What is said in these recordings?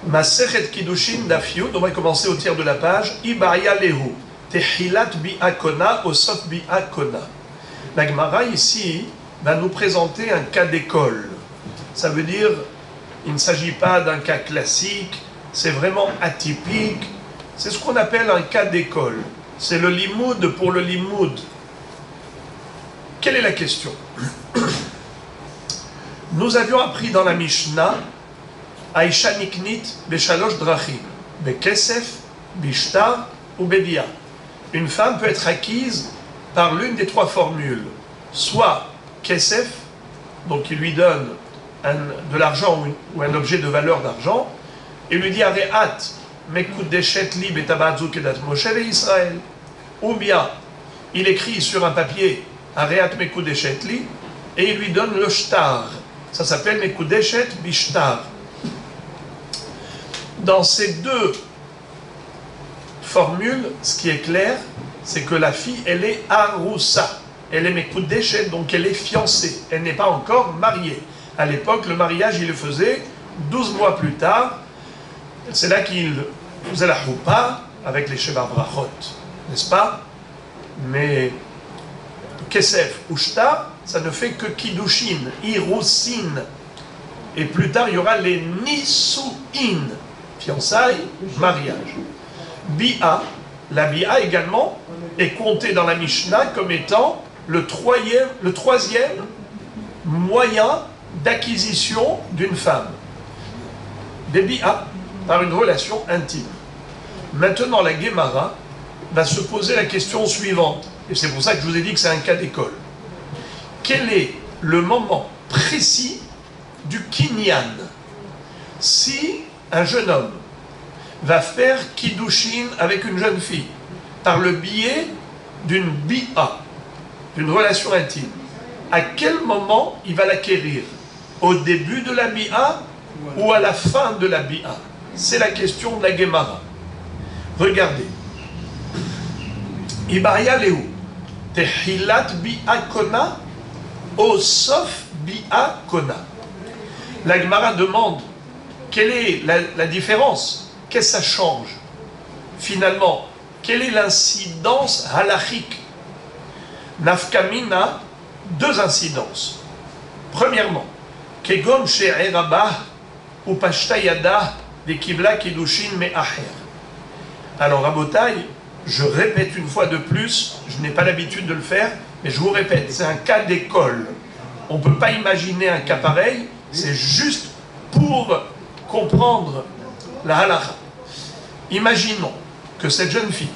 Masechet Kiddushin Daf Yud, on va commencer au tiers de la page. Ibaya Lehu, Tehilat Bi'a Kona, Osof Bi'a Kona. La Gemara ici va nous présenter un cas d'école. Ça veut dire, il ne s'agit pas d'un cas classique, c'est vraiment atypique. C'est ce qu'on appelle un cas d'école. C'est le limoud pour le limoud. Quelle est la question? Nous avions appris dans la Mishnah Aisha Niknit Beshalosh Drachim, Bekesef, Bishtar ou Bedia. Une femme peut être acquise par l'une des trois formules. Soit Kesef, donc il lui donne de l'argent ou un objet de valeur d'argent, et lui dit Areat, Mekudeshet li betabazou kedat Moshe ve Israël. Ou bien, il écrit sur un papier Areat Mekudeshet li, et il lui donne le shtar. Ça s'appelle Mekudeshet Bishtar. Dans ces deux formules, ce qui est clair, c'est que la fille, elle est Aroussa. Elle est Mekudeshet, donc elle est fiancée. Elle n'est pas encore mariée. À l'époque, le mariage, il le faisait 12 mois plus tard. C'est là qu'il faisait la choupa avec les Sheva Brachot, n'est-ce pas? Mais Kesef ou Shtar, ça ne fait que Kiddushin, Irousin. Et plus tard, il y aura les Nisuin, fiançailles, mariage. Bi'a, la Bi'a également, est comptée dans la Mishnah comme étant le troisième moyen d'acquisition d'une femme. Des Bi'a, par une relation intime. Maintenant, la Gemara va se poser la question suivante, et c'est pour ça que je vous ai dit que c'est un cas d'école. Quel est le moment précis du kinyan? Si un jeune homme va faire kiddushin avec une jeune fille par le biais d'une bi'a, d'une relation intime, à quel moment il va l'acquérir? Au début de la bi'a ou à la fin de la bi'a? C'est la question de la Gemara. Regardez. Ibaya Lehu, Tehilat bi'a kona, Osof bi'a kona. La Gemara demande quelle est la différence, qu'est-ce que ça change finalement, quelle est l'incidence halachique? Nafkamina, deux incidences. Premièrement, Kegon she'erabah ou pashtayada de kibla kiddushin me'acher. Alors Rabotai, je répète une fois de plus, je n'ai pas l'habitude de le faire, mais je vous répète, c'est un cas d'école. On ne peut pas imaginer un cas pareil, c'est juste pour comprendre la halakha. Imaginons que cette jeune fille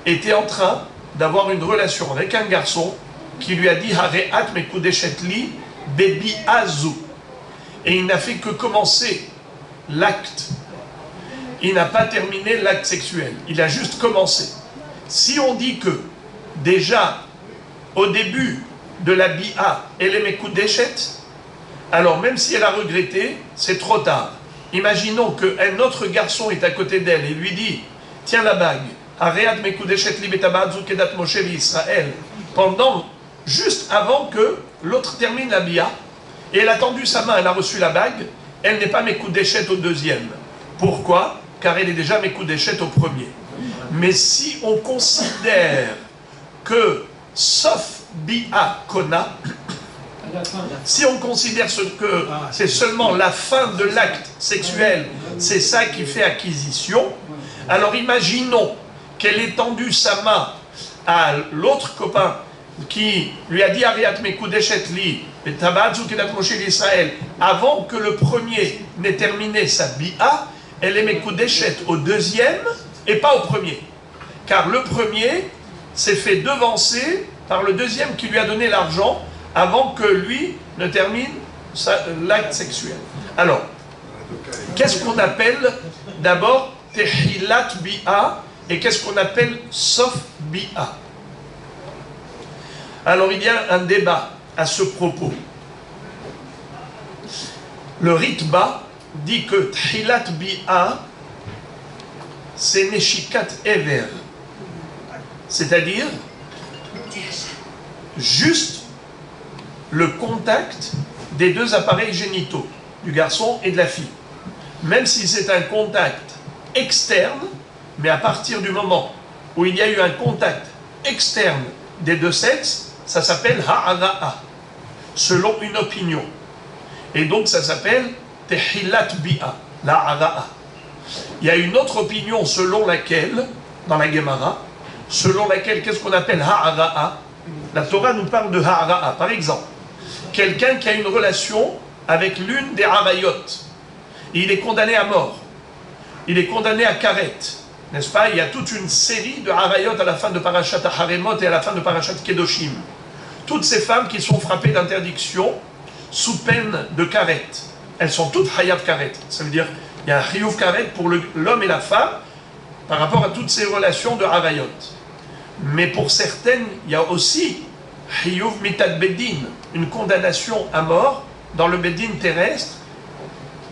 était en train d'avoir une relation avec un garçon qui lui a dit Hareat mekudeshet li bebi azu. Et il n'a fait que commencer l'acte. Il n'a pas terminé l'acte sexuel. Il a juste commencé. Si on dit que déjà au début de la bi'a, elle est mekudeshet, alors même si elle a regretté, c'est trop tard. Imaginons qu'un autre garçon est à côté d'elle et lui dit « Tiens la bague, Areat mekudeshet li betabazou kedat Moshe ve Israël » juste avant que l'autre termine la bi'a, et elle a tendu sa main, elle a reçu la bague, elle n'est pas mekudeshet au deuxième. Pourquoi? Car elle est déjà mekudeshet au premier. Mais si on considère que, sauf bi'a kona, si on considère que c'est seulement la fin de l'acte sexuel, c'est ça qui fait acquisition, alors imaginons qu'elle ait tendu sa main à l'autre copain qui lui a dit Ariat mekudeshet li betabazou kedat Moshe d'Israël avant que le premier n'ait terminé sa bi'a, elle est mekudeshet au deuxième et pas au premier. Car le premier s'est fait devancer par le deuxième qui lui a donné l'argent avant que lui ne termine l'acte sexuel. Alors, qu'est-ce qu'on appelle d'abord Tehilat bi'a et qu'est-ce qu'on appelle Sof bi'a? Alors, il y a un débat à ce propos. Le Ritba dit que Tehilat bi'a, c'est Neshikat Ever, c'est-à-dire juste le contact des deux appareils génitaux, du garçon et de la fille. même si c'est un contact externe, mais à partir du moment où il y a eu un contact externe des deux sexes, ça s'appelle ha'ara'a, selon une opinion. Et donc ça s'appelle tehillat bi'a, la ha'ara'a. Il y a une autre opinion selon laquelle, dans la Gemara, selon laquelle, qu'est-ce qu'on appelle ha'ara'a? La Torah nous parle de ha'ara'a. Par exemple, quelqu'un qui a une relation avec l'une des harayot, il est condamné à mort. Il est condamné à karet. N'est-ce pas? Il y a toute une série de harayot à la fin de Parashat Haremot et à la fin de Parashat Kedoshim. Toutes ces femmes qui sont frappées d'interdiction sous peine de karet. Elles sont toutes hayat karet. Ça veut dire il y a un chiyuv karet pour l'homme et la femme par rapport à toutes ces relations de harayot. Mais pour certaines, il y a aussi chiyuv mitad bedin, une condamnation à mort dans le bedin terrestre.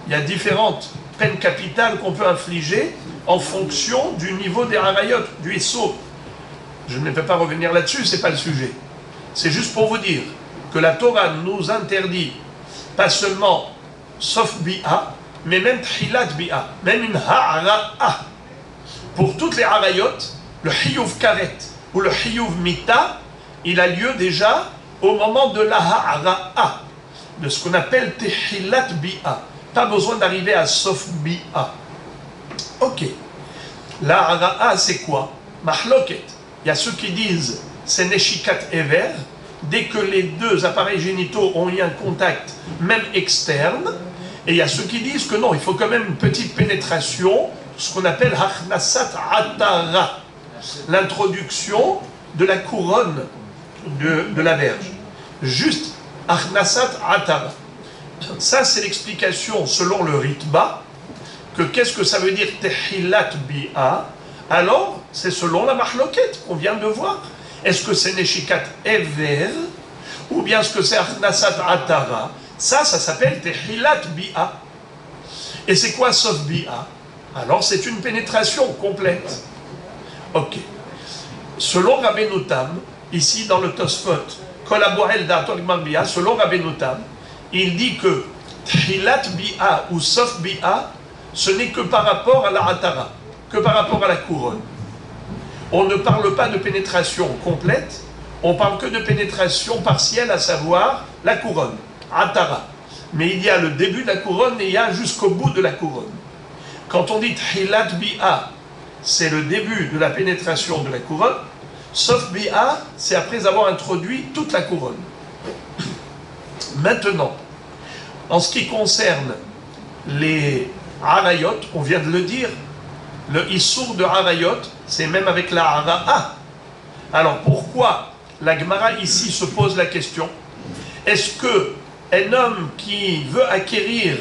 Il y a différentes peines capitales qu'on peut infliger en fonction du niveau des harayot, du Issur. Je ne vais pas revenir là-dessus, ce n'est pas le sujet. C'est juste pour vous dire que la Torah nous interdit pas seulement sauf bi'a, mais même tchilat bi'a, même une ha'ara'a. Pour toutes les harayot, le chiyuv karet ou le chiyuv mita, il a lieu déjà au moment de la ha'ara'a, de ce qu'on appelle tchilat bi'a. Pas besoin d'arriver à sauf bi'a. Ok. La ha'ara'a, c'est quoi? Mahloket. Il y a ceux qui disent c'est neshikat ever, dès que les deux appareils génitaux ont eu un contact, même externe. Et il y a ceux qui disent que non, il faut quand même une petite pénétration, ce qu'on appelle hachnasat atara, l'introduction de la couronne de la verge. Juste hachnasat atara. Ça, c'est l'explication selon le Ritba, que qu'est-ce que ça veut dire tehillat bi'a. Alors, c'est selon la mahloket qu'on vient de voir. Est-ce que c'est neshikat ever, ou bien est-ce que c'est hachnasat atara? Ça s'appelle tehillat bi'a. Et c'est quoi sauf bi'a? Alors, c'est une pénétration complète. Ok. Selon Rabbeinu Tam, ici dans le Tosfot, Kolaboel d'Atol Gmar, selon Rabbeinu Tam, il dit que tehillat bi'a ou sauf bi'a, ce n'est que par rapport à la atara, que par rapport à la couronne. On ne parle pas de pénétration complète, on parle que de pénétration partielle, à savoir la couronne, atara. Mais il y a le début de la couronne et il y a jusqu'au bout de la couronne. Quand on dit tehillat bi'a, c'est le début de la pénétration de la couronne, sauf bi'a, c'est après avoir introduit toute la couronne. Maintenant, en ce qui concerne les harayot, on vient de le dire, le Issur de harayot, c'est même avec la hara'a. Alors pourquoi la Gemara ici se pose la question? Est-ce que un homme qui veut acquérir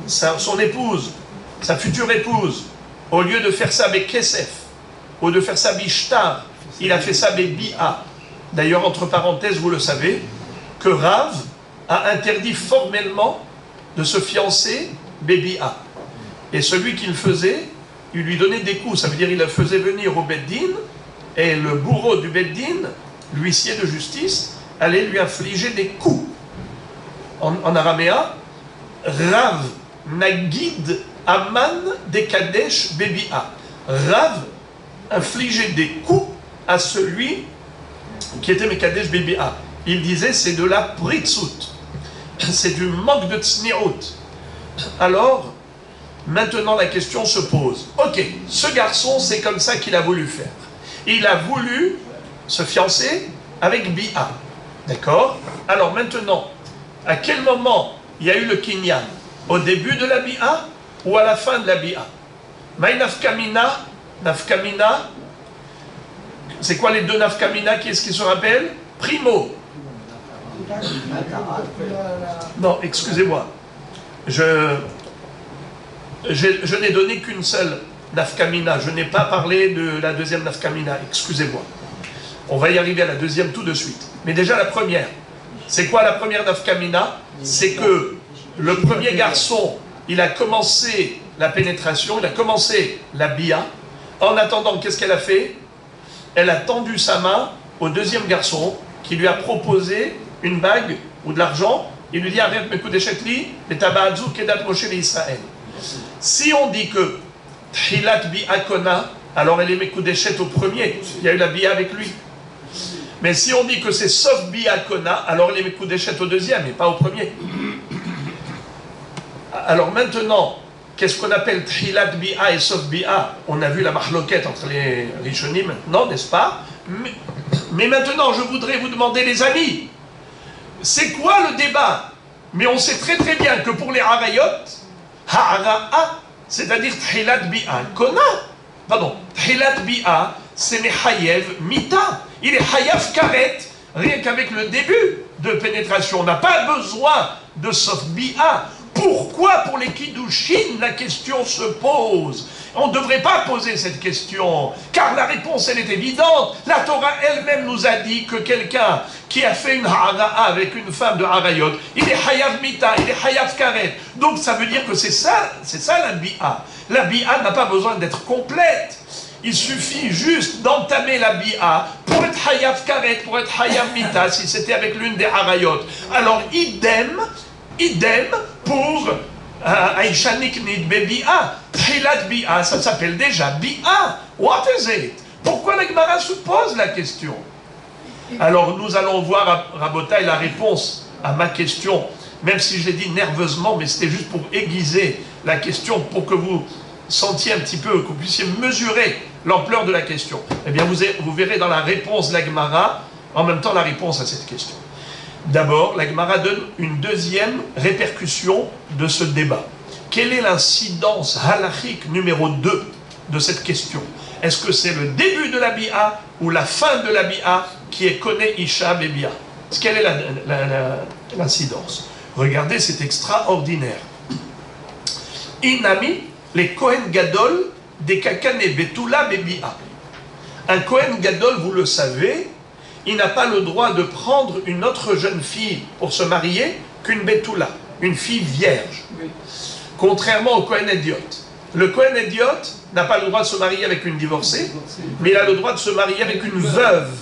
son épouse, sa future épouse, au lieu de faire ça avec kesef, ou de faire ça bishtar, il a fait ça avec bi'a? D'ailleurs, entre parenthèses, vous le savez, que Rav a interdit formellement de se fiancer bébi'a. Et celui qui le faisait, il lui donnait des coups. Ça veut dire qu'il le faisait venir au Beddin, et le bourreau du Beddin, l'huissier de justice, allait lui infliger des coups. En araméen, Rav Nagid Aman de Kadesh Bébi'a. Rav infligeait des coups à celui qui était Mekadesh Bébi'a. Il disait c'est de la pritsut, c'est du manque de tsni'ut. Alors, maintenant la question se pose. Ok, ce garçon, c'est comme ça qu'il a voulu faire. Il a voulu se fiancer avec Bi'a. D'accord? Alors maintenant, à quel moment il y a eu le kinyan? Au début de la Bi'a ou à la fin de la Bi'a? Maï nafkamina, nafkamina, c'est quoi les deux nafkamina? Qui est-ce qui se rappelle? Primo. Non, excusez-moi. Je n'ai donné qu'une seule nafkamina. Je n'ai pas parlé de la deuxième nafkamina. Excusez-moi. On va y arriver à la deuxième tout de suite. Mais déjà la première. C'est quoi la première nafkamina? C'est que le premier garçon, il a commencé la pénétration, il a commencé la bia. En attendant, qu'est-ce qu'elle a fait? Elle a tendu sa main au deuxième garçon qui lui a proposé une bague ou de l'argent. Il lui dit arrête mes coups d'échec li, et tabaazou kedat Moshe l'Israël. Si on dit que Tchilat Bi'a Kona, alors elle est Mekudeshet au premier, il y a eu la Bi'a avec lui. Mais si on dit que c'est sauf Bi'a Kona, alors elle est Mekudeshet au deuxième et pas au premier. Alors maintenant, qu'est-ce qu'on appelle Tchilat Bi'a et sauf Bi'a? On a vu la marloquette entre les Rishonim maintenant, n'est-ce pas? Mais maintenant, je voudrais vous demander, les amis, c'est quoi le débat? Mais on sait très très bien que pour les Harayot, Ha'ara'a, c'est-à-dire Tchilat Bi'a Kona, pardon, Tchilat Bi'a, c'est Mechayev Mita. Il est Hayav Karet, rien qu'avec le début de pénétration. On n'a pas besoin de Sof Bi'a. Pourquoi pour les Kiddushin la question se pose? On ne devrait pas poser cette question, car la réponse elle est évidente. La Torah elle-même nous a dit que quelqu'un qui a fait une hara'a avec une femme de harayot, il est hayav mita, il est hayav karet. Donc ça veut dire que c'est ça la bi'a. La bi'a n'a pas besoin d'être complète. Il suffit juste d'entamer la bi'a pour être hayav karet, pour être hayav mita, si c'était avec l'une des harayot. Alors idem pour Aïcha Niknit Bebi'a, Tchilat Bi'a, ça s'appelle déjà Bi'a. What is it? Pourquoi la Gemara se pose la question? Alors nous allons voir, Rabotai, la réponse à ma question, même si je l'ai dit nerveusement, mais c'était juste pour aiguiser la question, pour que vous sentiez un petit peu, que vous puissiez mesurer l'ampleur de la question. Eh bien, vous verrez dans la réponse de la Gemara, en même temps la réponse à cette question. D'abord, la Gemara donne une deuxième répercussion de ce débat. Quelle est l'incidence halachique numéro 2 de cette question? Est-ce que c'est le début de la bi'a ou la fin de la bi'a qui est Kone Isha Bebia? Quelle est l'incidence? Regardez, c'est extraordinaire. Inami, les Kohen Gadol, des Kakane Betula Bebia. Un Kohen Gadol, vous le savez, il n'a pas le droit de prendre une autre jeune fille pour se marier qu'une Betula, une fille vierge. Oui. Contrairement au Kohen Ediot. Le Kohen Ediot n'a pas le droit de se marier avec une divorcée, mais il a le droit de se marier avec une veuve.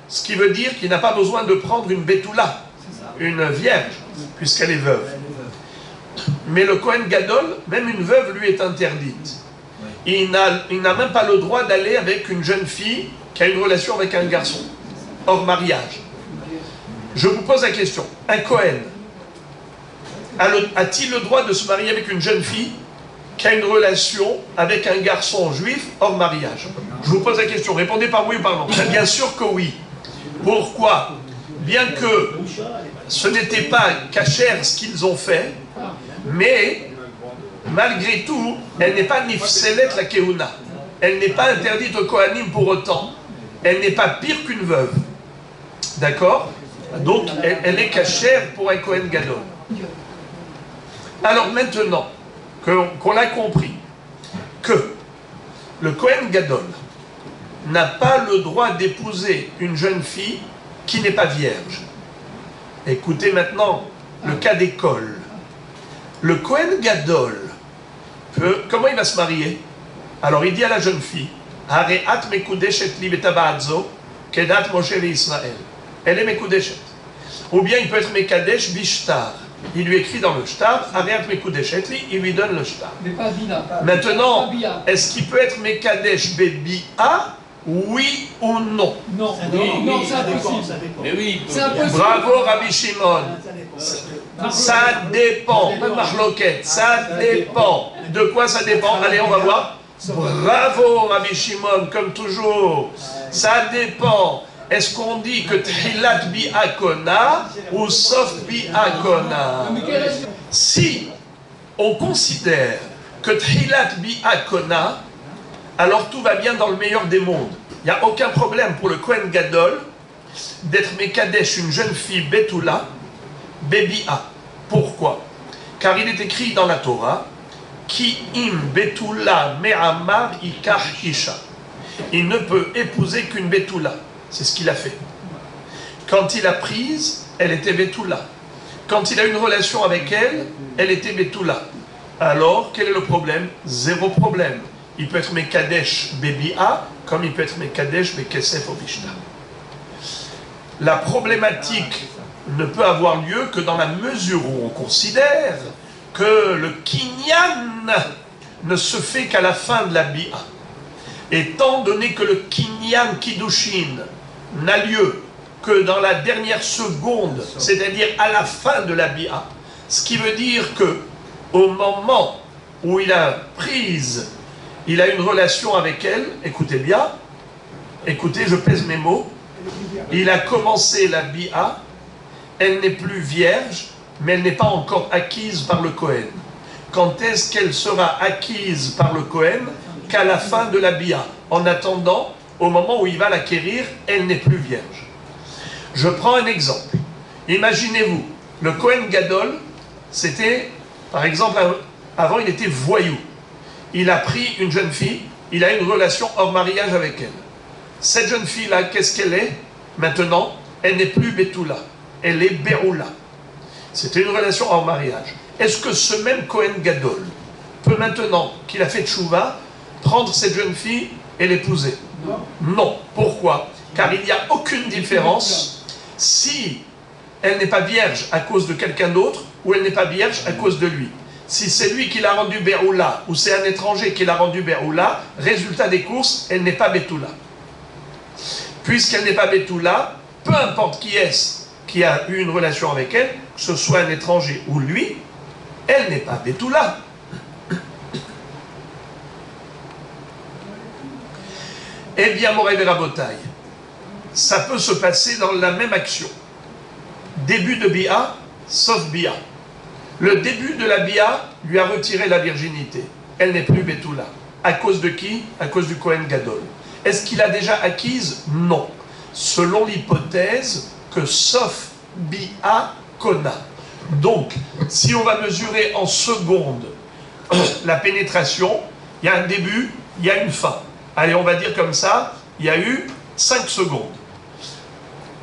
Ce qui veut dire qu'il n'a pas besoin de prendre une Betula, une vierge, puisqu'elle est veuve. Mais le Kohen Gadol, même une veuve lui est interdite. Il n'a même pas le droit d'aller avec une jeune fille qui a une relation avec un garçon. Hors mariage. Je vous pose la question, un Kohen a-t-il le droit de se marier avec une jeune fille qui a une relation avec un garçon juif hors mariage? Je vous pose la question, répondez par oui ou par non. Bien sûr que oui. Pourquoi? Bien que ce n'était pas cachère ce qu'ils ont fait, mais malgré tout, elle n'est pas nifselet la keuna. Elle n'est pas interdite au Kohanim pour autant. Elle n'est pas pire qu'une veuve. D'accord? Donc, elle est cachère pour un Kohen Gadol. Alors maintenant, qu'on a compris que le Kohen Gadol n'a pas le droit d'épouser une jeune fille qui n'est pas vierge. Écoutez maintenant le cas d'école. Le Kohen Gadol, comment il va se marier? Alors il dit à la jeune fille, Hareat mekudeshet li betaba'adzo, kedat Moshe Israël. Elle est mekudeshet. Ou bien il peut être mekadesh bishtar. Il lui écrit dans le shtar, Hareat mekudeshet li, il lui donne le shtar. Maintenant, est-ce qu'il peut être mekadesh bebi'a? Oui ou non? Non, non, c'est impossible. Mais oui, bravo Rabbi Shimon. Ça dépend. Ça dépend. De quoi ça dépend? Allez, on va voir. Bravo Rabbi Shimon, comme toujours. Ça dépend. Est-ce qu'on dit que Tchilat Bi'a Kona ou Sof Bi'a Kona? Si on considère que Tchilat Bi'a Kona, alors tout va bien dans le meilleur des mondes. Il n'y a aucun problème pour le Kohen Gadol d'être Mekadesh, une jeune fille Betula, Bebi'a. Pourquoi? Car il est écrit dans la Torah, Ki im Betula me'amar ikach isha. Il ne peut épouser qu'une Betula. C'est ce qu'il a fait. Quand il a prise, elle était Betula. Quand il a une relation avec elle, elle était Betula. Alors, quel est le problème? Zéro problème. Il peut être Mekadesh Bebi'a, comme il peut être Mekadesh Bekesef Obishta. La problématique ne peut avoir lieu que dans la mesure où on considère que le kinyan ne se fait qu'à la fin de la bi'a. Étant donné que le kinyan kiddushin n'a lieu que dans la dernière seconde, c'est-à-dire à la fin de la bi'a, ce qui veut dire que au moment où il a une relation avec elle, écoutez bien, écoutez, je pèse mes mots, il a commencé la bi'a, elle n'est plus vierge, mais elle n'est pas encore acquise par le Kohen. Quand est-ce qu'elle sera acquise par le Kohen? Qu'à la fin de la bi'a. En attendant, au moment où il va l'acquérir, elle n'est plus vierge. Je prends un exemple. Imaginez-vous, le Kohen Gadol, c'était, par exemple, avant il était voyou. Il a pris une jeune fille, il a une relation hors mariage avec elle. Cette jeune fille-là, qu'est-ce qu'elle est? Maintenant, elle n'est plus Betula, elle est Beroula. C'était une relation hors mariage. Est-ce que ce même Kohen Gadol peut maintenant, qu'il a fait tchouva, prendre cette jeune fille et l'épouser? Non. Pourquoi? Car il n'y a aucune différence si elle n'est pas vierge à cause de quelqu'un d'autre ou elle n'est pas vierge à cause de lui. Si c'est lui qui l'a rendu Beroula ou c'est un étranger qui l'a rendu Beroula, résultat des courses, elle n'est pas Betula. Puisqu'elle n'est pas Betula, peu importe qui est-ce qui a eu une relation avec elle, que ce soit un étranger ou lui, elle n'est pas Betula. Eh bien, Moray Verabotai, ça peut se passer dans la même action. Début de Bi'a, sauf Bi'a. Le début de la Bi'a lui a retiré la virginité. Elle n'est plus Betula. À cause de qui? À cause du Kohen Gadol. Est-ce qu'il a déjà acquise? Non. Selon l'hypothèse que sauf Bi'a Kona. Donc, si on va mesurer en secondes la pénétration, il y a un début, il y a une fin. Allez, on va dire comme ça, il y a eu 5 secondes.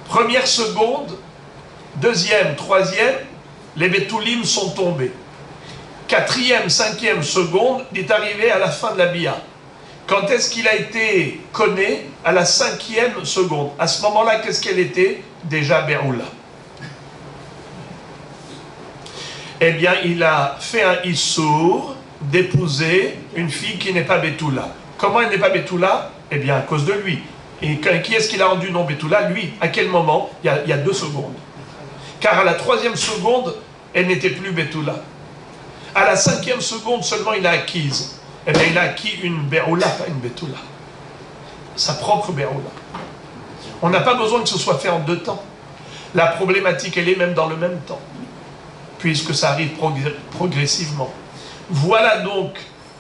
Première seconde, deuxième, troisième, les Betoulim sont tombés. Quatrième, cinquième seconde, il est arrivé à la fin de la Bi'a. Quand est-ce qu'il a été conné? À la 5e seconde. À ce moment-là, qu'est-ce qu'elle était? Déjà Beroula. Eh bien, il a fait un issour d'épouser une fille qui n'est pas Betula. Comment elle n'est pas Betula? Eh bien, à cause de lui. Et qui est-ce qui l'a rendu non Betula? Lui. À quel moment? Il y a 2 secondes. Car à la 3e seconde, elle n'était plus Betula. À la 5e seconde seulement, il a acquise. Eh bien, il a acquis une Beroula, pas une Betula. Sa propre Beroula. On n'a pas besoin que ce soit fait en 2 temps. La problématique, elle est même dans le même temps, puisque ça arrive progressivement. Voilà donc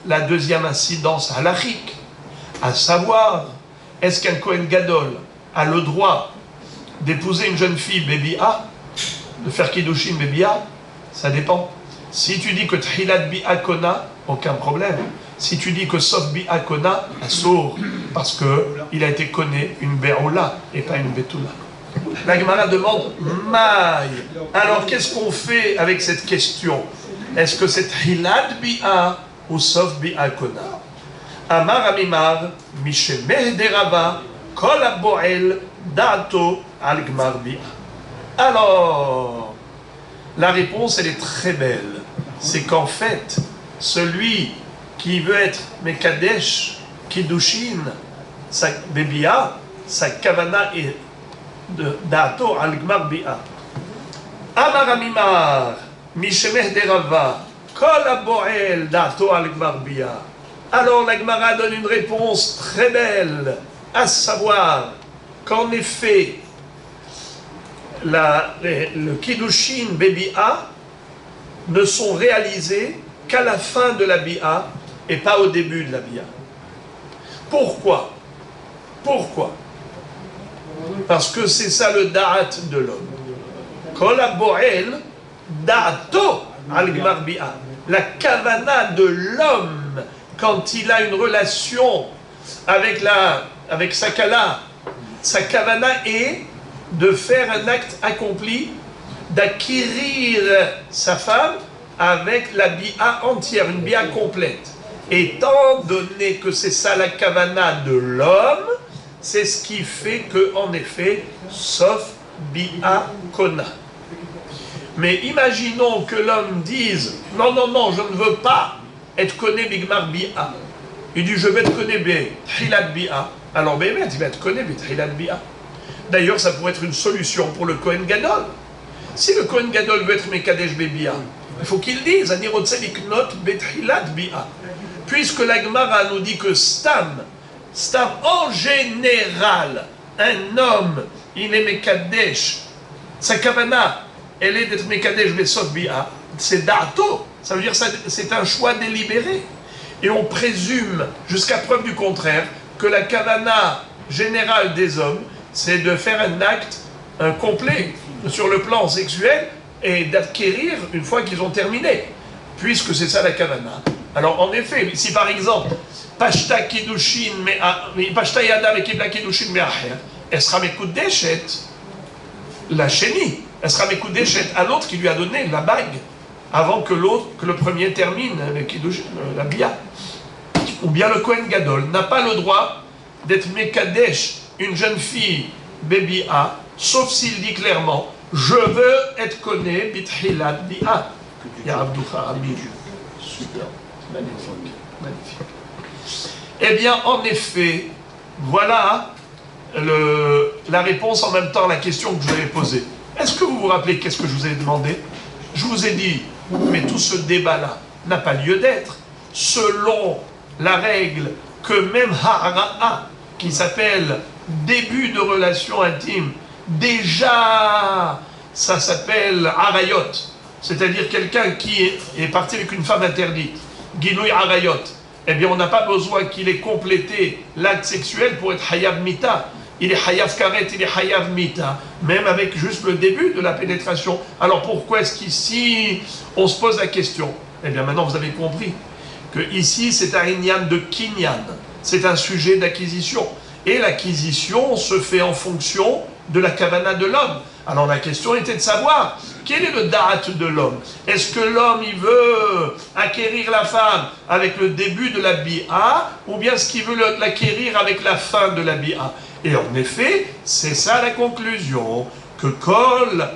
la deuxième incidence halachique, à savoir, est-ce qu'un Kohen Gadol a le droit d'épouser une jeune fille Bébi'a, de faire Kiddushin Bébi'a? Ça dépend. Si tu dis que Tchilat Bi'a Kona, aucun problème. Si tu dis que sauf Bi'a Kona, assour, parce qu'il a été conné une Beroula et pas une Betula. La Gemara demande Maï. Alors qu'est-ce qu'on fait avec cette question? Est-ce que c'est Tchilat Bi'a ou sauf Bi'a Kona? Amar Amimar, Mishemeh Derava, Kol Aboel, Dato, Al Gmar Bi'a. Alors, la réponse, elle est très belle. C'est qu'en fait, celui qui veut être Mekadesh, Kiddushin, sa Bebi'a, sa Kavana est de Dato al Gmar Bi'a. Amar Amimar, Mishemeh Derava, Kol Aboel, Dato al Gmar Bi'a. Alors la Gemara donne une réponse très belle, à savoir qu'en effet, le Kiddushin Bebi'a ne sont réalisés qu'à la fin de la Bi'a et pas au début de la Bi'a. Pourquoi? Pourquoi? Parce que c'est ça le da'at de l'homme. Kol aboel da'ato al gmar bi'a. La kavana de l'homme quand il a une relation avec sa kala, sa kavana est de faire un acte accompli, d'acquérir sa femme avec la bi'a entière, une bi'a complète. Étant donné que c'est ça la kavana de l'homme, c'est ce qui fait que, en effet, sauf bi'a kona. Mais imaginons que l'homme dise non, non, non, je ne veux pas et connaît Bigmar Bi'a. Il dit, je vais te connaître Hilat Bi'a. Alors, Béhémet, il va te connaître Hilat Bi'a. D'ailleurs, ça pourrait être une solution pour le Kohen Gadol. Si le Kohen Gadol veut être Mekadesh Bebia, il faut qu'il dise, Ani Rotzel Iknot Bethilat Bi'a. Puisque la Gemara nous dit que Stam, en général, un homme, il est Mekadesh, sa kavana, elle est d'être Mekadesh Besot Bi'a, c'est Da'ato, ça veut dire que c'est un choix délibéré. Et on présume, jusqu'à preuve du contraire, que la kavana générale des hommes, c'est de faire un acte complet sur le plan sexuel et d'acquérir une fois qu'ils ont terminé, puisque c'est ça la kavana. Alors en effet, si par exemple, Pashta Kiddushin, Pashta Yada Mekibla Kiddushin Me'acher, elle sera Mekudeshet, la chénie, elle sera Mekudeshet à l'autre qui lui a donné la bague, avant que le premier termine le Kiddushin, la Bia. Ou bien le Kohen Gadol n'a pas le droit d'être Mekadesh, une jeune fille, Bebia, sauf s'il dit clairement, je veux être connu Bithilat Bi'a. Ya Abdoucha Ami. Super. Magnifique. Magnifique. Eh bien, en effet, voilà la réponse en même temps à la question que je vous avais posée. Est-ce que vous vous rappelez qu'est-ce que je vous ai demandé? Je vous ai dit, mais tout ce débat-là n'a pas lieu d'être, selon la règle que même Hara'a, qui s'appelle début de relation intime, déjà, ça s'appelle Arayot, c'est-à-dire quelqu'un qui est parti avec une femme interdite, Gilouï Arayot, eh bien on n'a pas besoin qu'il ait complété l'acte sexuel pour être Hayav Mita. Il est Hayav Karet, il est Hayav Mita, même avec juste le début de la pénétration. Alors pourquoi est-ce qu'ici on se pose la question? Eh bien maintenant vous avez compris que ici c'est un Inyan de Kinyan, c'est un sujet d'acquisition. Et l'acquisition se fait en fonction de la kavana de l'homme. Alors la question était de savoir, quel est le da'at de l'homme? Est-ce que l'homme, il veut acquérir la femme avec le début de la bi'a, ou bien est-ce qu'il veut l'acquérir avec la fin de la bi'a? Et en effet, c'est ça la conclusion, que Kol,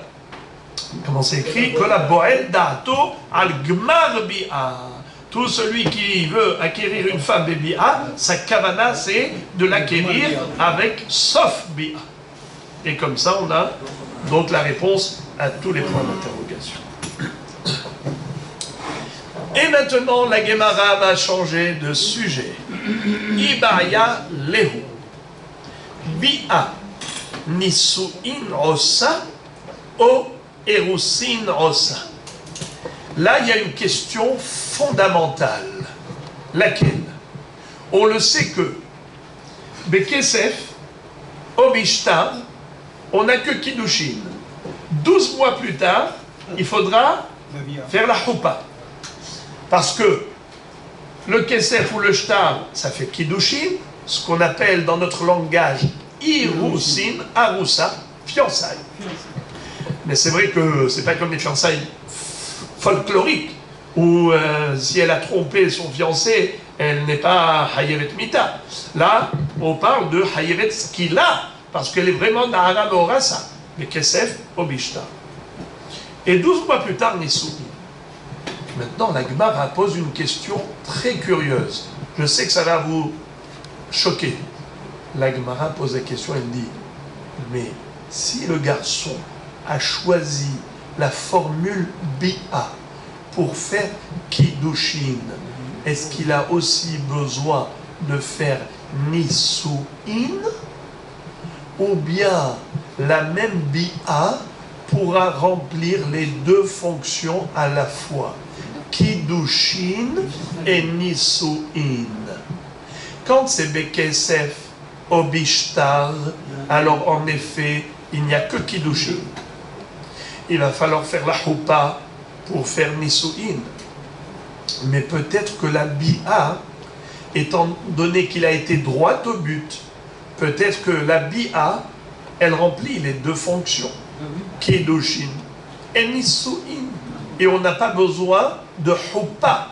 comment c'est écrit? Kol aboel da'ato al gmar bi'a. Tout celui qui veut acquérir une femme de bi'a, sa kavana c'est de l'acquérir avec sauf bi'a. Et comme ça, on a donc la réponse à tous les points d'interrogation. Et maintenant, la Gemara va changer de sujet. Ibaya lehu. Bi'a nisu'in osa o erusin osa. Là, il y a une question fondamentale. Laquelle? On le sait que Bekesef, Obishtar, on n'a que Kiddushin. 12 mois plus tard, il faudra faire la Choupa. Parce que le Kesef ou le Shtar, ça fait Kiddushin, ce qu'on appelle dans notre langage Irusin, Arusa, fiançailles. Mais c'est vrai que c'est pas comme les fiançailles folkloriques, où si elle a trompé son fiancé, elle n'est pas Hayevet Mita. Là, on parle de Hayevet Skila, parce qu'elle est vraiment Nahara Meorasa, mais Kesef Obishta. Et 12 mois plus tard, Nissou. Maintenant, la Gemara pose une question très curieuse. Je sais que ça va vous choquer. La Gemara pose la question, elle dit, mais si le garçon a choisi la formule Bi'a pour faire Kiddushin, est-ce qu'il a aussi besoin de faire Nisu'in? Ou bien la même Bi'a pourra remplir les deux fonctions à la fois, Kiddushin et Nisu'in? Quand c'est Bekesef Obishtar, alors en effet, il n'y a que Kiddushin. Il va falloir faire la Choupa pour faire Nisu'in. Mais peut-être que la Bi'a, étant donné qu'il a été droit au but, peut-être que la Bi'a, elle remplit les deux fonctions, Kiddushin et Nisu'in. Et on n'a pas besoin de Choupa,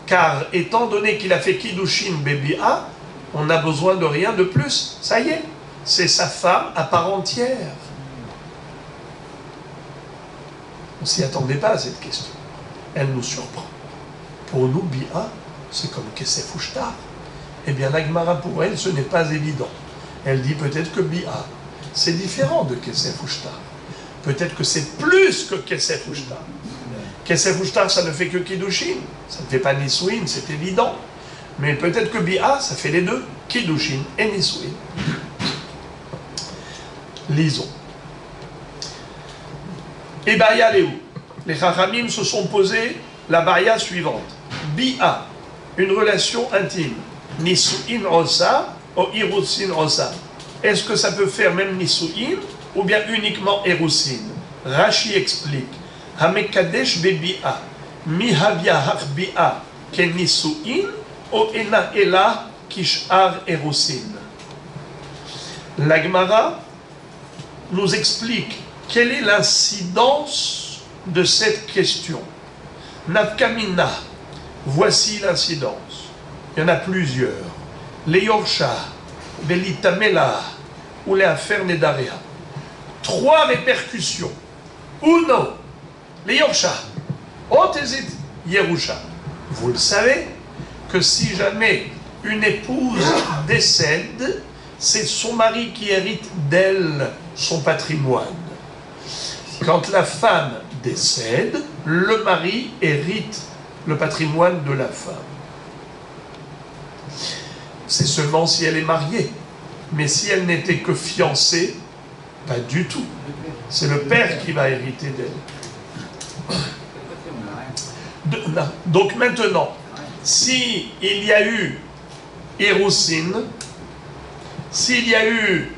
car étant donné qu'il a fait Kiddushin Bi'a, on n'a besoin de rien de plus. Ça y est, c'est sa femme à part entière. On ne s'y attendait pas à cette question. Elle nous surprend. Pour nous, Bi'a, c'est comme Kesef ou Shtar. Eh bien, la Gemara, pour elle, ce n'est pas évident. Elle dit peut-être que Bi'a, c'est différent de Kesef ou Shtar. Peut-être que c'est plus que Kesef ou Shtar. Kesef ou Shtar, ça ne fait que Kiddushin. Ça ne fait pas Nisuin, c'est évident. Mais peut-être que Bi'a, ça fait les deux, Kiddushin et Nisuin. Lisons. Et Baya Léou. Les Chachamim se sont posés la Baya suivante. Bi'a, une relation intime. Nisuin Osa ou Irusin Osa. Est-ce que ça peut faire même Nisuin ou bien uniquement Irusin? Rashi explique. Hamekadesh bebi'a. Mihavia harbi'a ken Nisuin ou ena ela kishar Irusin. La Gemara nous explique quelle est l'incidence de cette question. Nafkamina, voici l'incidence. Il y en a plusieurs. Les Yorsha, Belitamela ou les Afer Nedarea. 3 répercussions. Uno, les Yorsha, Otezit, Yerusha. Vous le savez que si jamais une épouse décède, c'est son mari qui hérite d'elle son patrimoine. Quand la femme décède, le mari hérite le patrimoine de la femme. C'est seulement si elle est mariée. Mais si elle n'était que fiancée, pas du tout. C'est le père qui va hériter d'elle. Donc maintenant, s'il y a eu Irusin, s'il y a eu,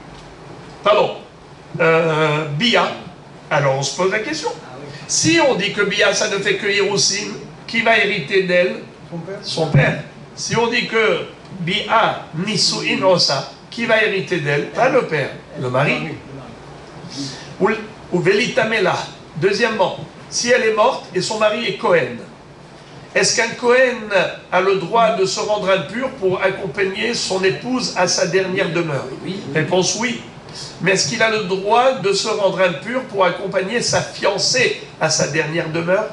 Bi'a, alors on se pose la question. Si on dit que Bi'a, ça ne fait que Irusin, qui va hériter d'elle? Son père. Si on dit que Bi'a, Nisuin Osa, qui va hériter d'elle? Pas le père, le mari. Ou Velitamela. Deuxièmement, si elle est morte et son mari est Cohen, est-ce qu'un Cohen a le droit de se rendre impur pour accompagner son épouse à sa dernière demeure? Réponse oui. Mais est-ce qu'il a le droit de se rendre impur pour accompagner sa fiancée à sa dernière demeure?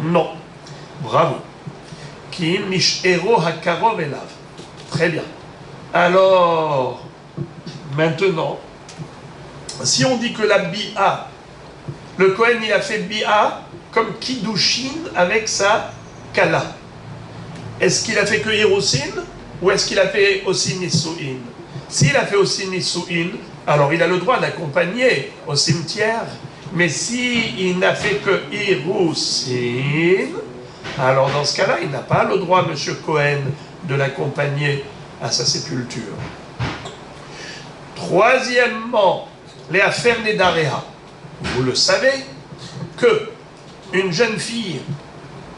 Non. Bravo. Ki mish'ero hakarov elav. Très bien. Alors, maintenant, si on dit que la Bi'a, le Kohen il a fait Bi'a comme Kiddushin avec sa Kala. Est-ce qu'il a fait que Irusin ou est-ce qu'il a fait aussi Nisuin? S'il a fait aussi Nisuin, alors il a le droit d'accompagner au cimetière. Mais s'il n'a fait que Irusin, alors dans ce cas-là, il n'a pas le droit, monsieur Cohen, de l'accompagner à sa sépulture. Troisièmement, les affaires Nedarea. Vous le savez que une jeune fille,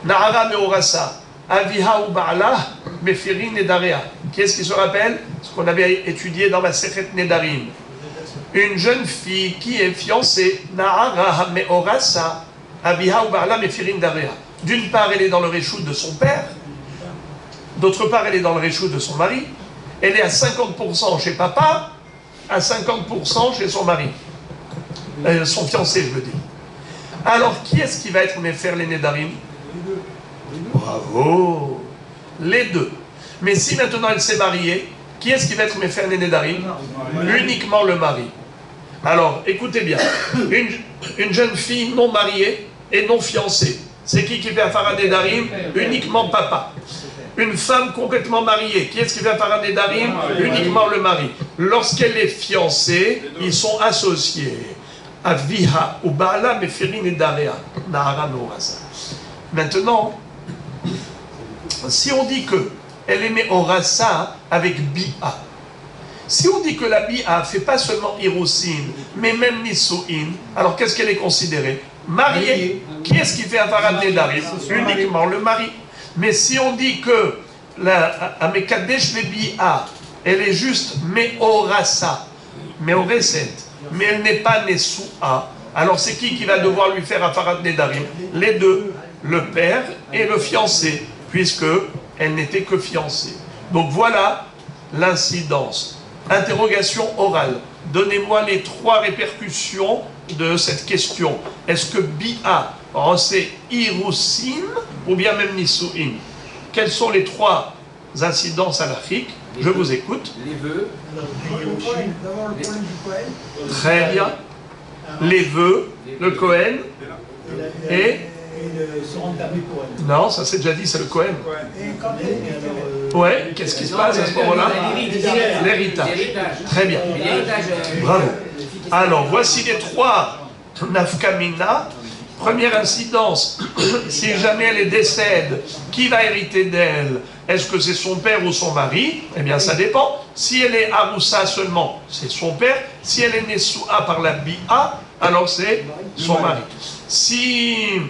Nahara Meorasa, Aviha ou Ba'ala, Mefirin Nedarea. Qui est-ce qui se rappelle? Ce qu'on avait étudié dans la Sechet Nedarim. Une jeune fille qui est fiancée, Nahara Meorasa, Aviha ou Ba'ala, Mefirin Nedarea. D'une part, elle est dans le réchout de son père. D'autre part, elle est dans le réchout de son mari. Elle est à 50% chez papa, à 50% chez son mari. Son fiancé, je veux dire. Alors, qui est-ce qui va être Mefer les Nedarim? Bravo! Les deux. Mais si maintenant elle s'est mariée, qui est-ce qui va être Mefer les Nedarim? Uniquement le mari. Alors, écoutez bien. Une jeune fille non mariée et non fiancée. C'est qui fait Afara Nedarim? Uniquement papa. Une femme complètement mariée, qui est-ce qui fait Afara Nedarim? Uniquement le mari. Lorsqu'elle est fiancée, ils sont associés. Aviha ou Baala Mefirin Nedarea. Nahara Meorasa. Maintenant, si on dit que elle est Meorasa avec Bi'a, si on dit que la Bi'a fait pas seulement Irusin, mais même Nisuin, alors qu'est-ce qu'elle est considérée? Mariée. Qui est-ce qui fait Afara Nedarim? Uniquement le mari. Mais si on dit que la Amekadesh Bi'a, elle est juste Meorasa, Meoreset, mais elle n'est pas Nesua, alors c'est qui va devoir lui faire Afarat Nedarim? Les deux, le père et le fiancé, puisque elle n'était que fiancée. Donc voilà l'incidence. Interrogation orale. Donnez-moi les 3 répercussions de cette question. Est-ce que Bi'a, c'est Irusin ou bien même Nisuin? quels sont les 3 incidences halachiques? Je vous écoute. Les vœux. D'abord le problème du Kohen. Très bien. Les vœux, le Kohen et... se rendre permis pour elle. Non, ça c'est déjà dit, c'est le Kohen. Et quand Ouais, qu'est-ce qui se passe à ce moment-là? L'héritage. Très bien. Bravo. Alors, voici les 3 nafkamina. Première incidence, si jamais elle décède, qui va hériter d'elle? Est-ce que c'est son père ou son mari? Eh bien, ça dépend. Si elle est Aroussa seulement, c'est son père. Si elle est Nessoua par la Bia, alors c'est son mari. Si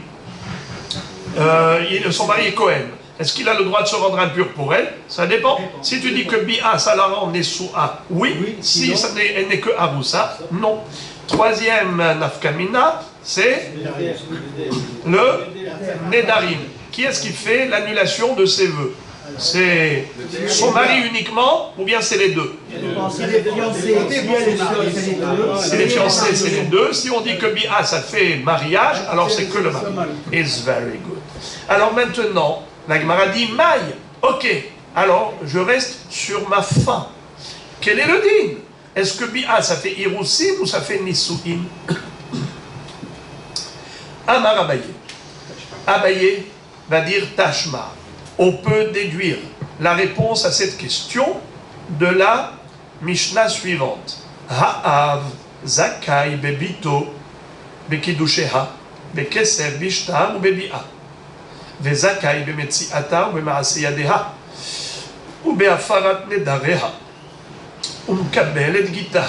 son mari est Cohen, est-ce qu'il a le droit de se rendre impur pour elle? Ça dépend. Si tu dis que Bia, ça la rend Nessoua, oui. Si elle n'est que Aroussa, non. Troisième nafkamina, c'est le Nedarim. Qui est-ce qui fait l'annulation de ses vœux? C'est son mari uniquement ou bien c'est les deux? Si les fiancés, c'est les deux. Si on dit que Bia, ça fait mariage, alors c'est que le mari. It's very good. Alors maintenant, la Gemara dit Maï. Ok, alors je reste sur ma fin. Quel est le din? Est-ce que Bia, ça fait Iroussim ou ça fait Nisu'in? Amar Abaye. Abaye va dire Tashma. On peut déduire la réponse à cette question de la Mishnah suivante. Ha'av zakai bebito bekidusheha bekeser bishtar ou bebi'a vezakai bemetzi'ata ou bema'asiyadeha ou be'afarat nedareha ומקבל את גיתה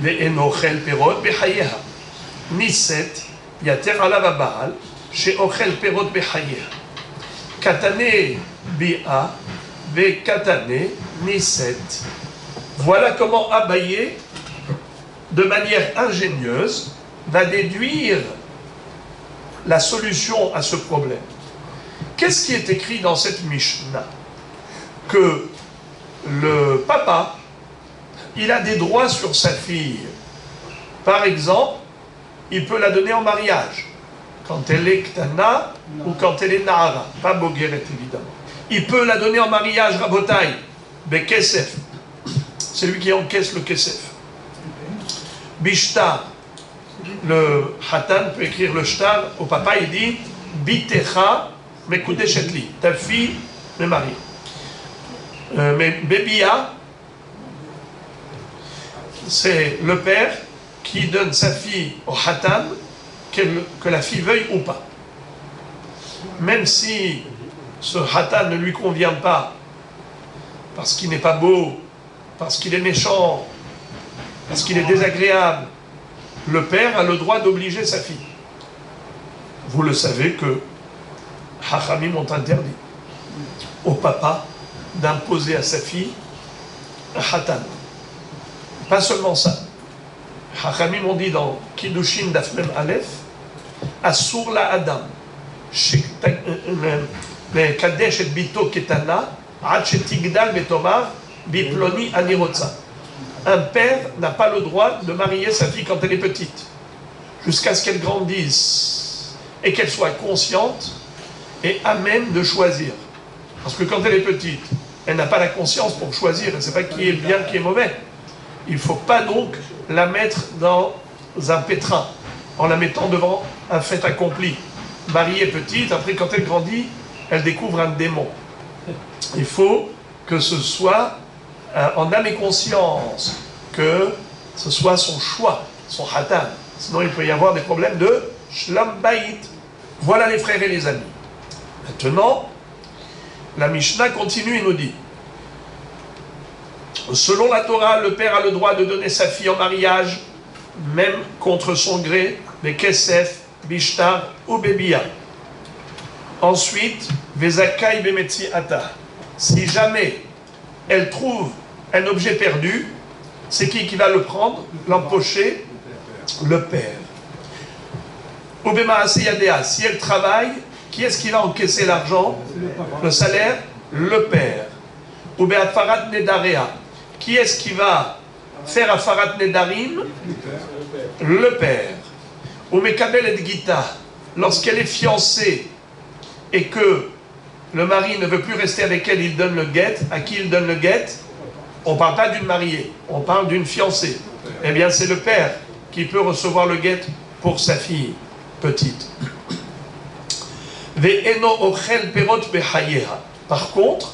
ואין אוכל פירות בחייה נישאת יתר עליו הבעל שאוכל פירות בחייה קטנה ביאה וקטנה נישאת. Voilà comment Abaye, de manière ingénieuse, va déduire la solution à ce problème. Qu'est-ce qui est écrit dans cette Mishnah? Que le papa, il a des droits sur sa fille. Par exemple, il peut la donner en mariage, quand elle est ktana ou quand elle est nahara, pas bogueret évidemment. Il peut la donner en mariage, rabotai, bekesef, c'est lui qui encaisse le kesef. Bishtar, le hatan peut écrire le shtar au papa, il dit bitecha mekudeshetli, ta fille me marie. Mais Bébia, c'est le père qui donne sa fille au Hatan, que la fille veuille ou pas. Même si ce Hatan ne lui convient pas, parce qu'il n'est pas beau, parce qu'il est méchant, parce qu'il est désagréable, le père a le droit d'obliger sa fille. Vous le savez que Hachamim ont interdit au papa d'imposer à sa fille un Hatan. Pas seulement ça. Hachamim ont dit dans Kiddushin Dafmem Aleph, Asur la Adam, Kadesh et Bito Ketana, Ad shetigdal betomar, Biploni anirotza. Un père n'a pas le droit de marier sa fille quand elle est petite, jusqu'à ce qu'elle grandisse et qu'elle soit consciente et à même de choisir. Parce que quand elle est petite, elle n'a pas la conscience pour choisir, elle ne sait pas qui est bien, qui est mauvais. Il ne faut pas donc la mettre dans un pétrin, en la mettant devant un fait accompli. Marie est petite, après quand elle grandit, elle découvre un démon. Il faut que ce soit en âme et conscience, que ce soit son choix, son hatan. Sinon il peut y avoir des problèmes de shlam bayit. Voilà les frères et les amis. Maintenant, la Mishnah continue et nous dit, selon la Torah, le père a le droit de donner sa fille en mariage, même contre son gré, les kesef, bishtar ou bébia. Ensuite, vezakai bemetzi ata. Si jamais elle trouve un objet perdu, c'est qui va le prendre, l'empocher? Le père. Ou bemaase yadea. Si elle travaille, qui est-ce qui va encaisser l'argent? Le salaire? Le père. Ou be'afarat nedarea. Qui est-ce qui va faire afarat nedarim? Le père. Ou mekabel et gita. Lorsqu'elle est fiancée et que le mari ne veut plus rester avec elle, il donne le guet. À qui il donne le guet? On ne parle pas d'une mariée, on parle d'une fiancée. Eh bien, c'est le père qui peut recevoir le guet pour sa fille petite. Par contre,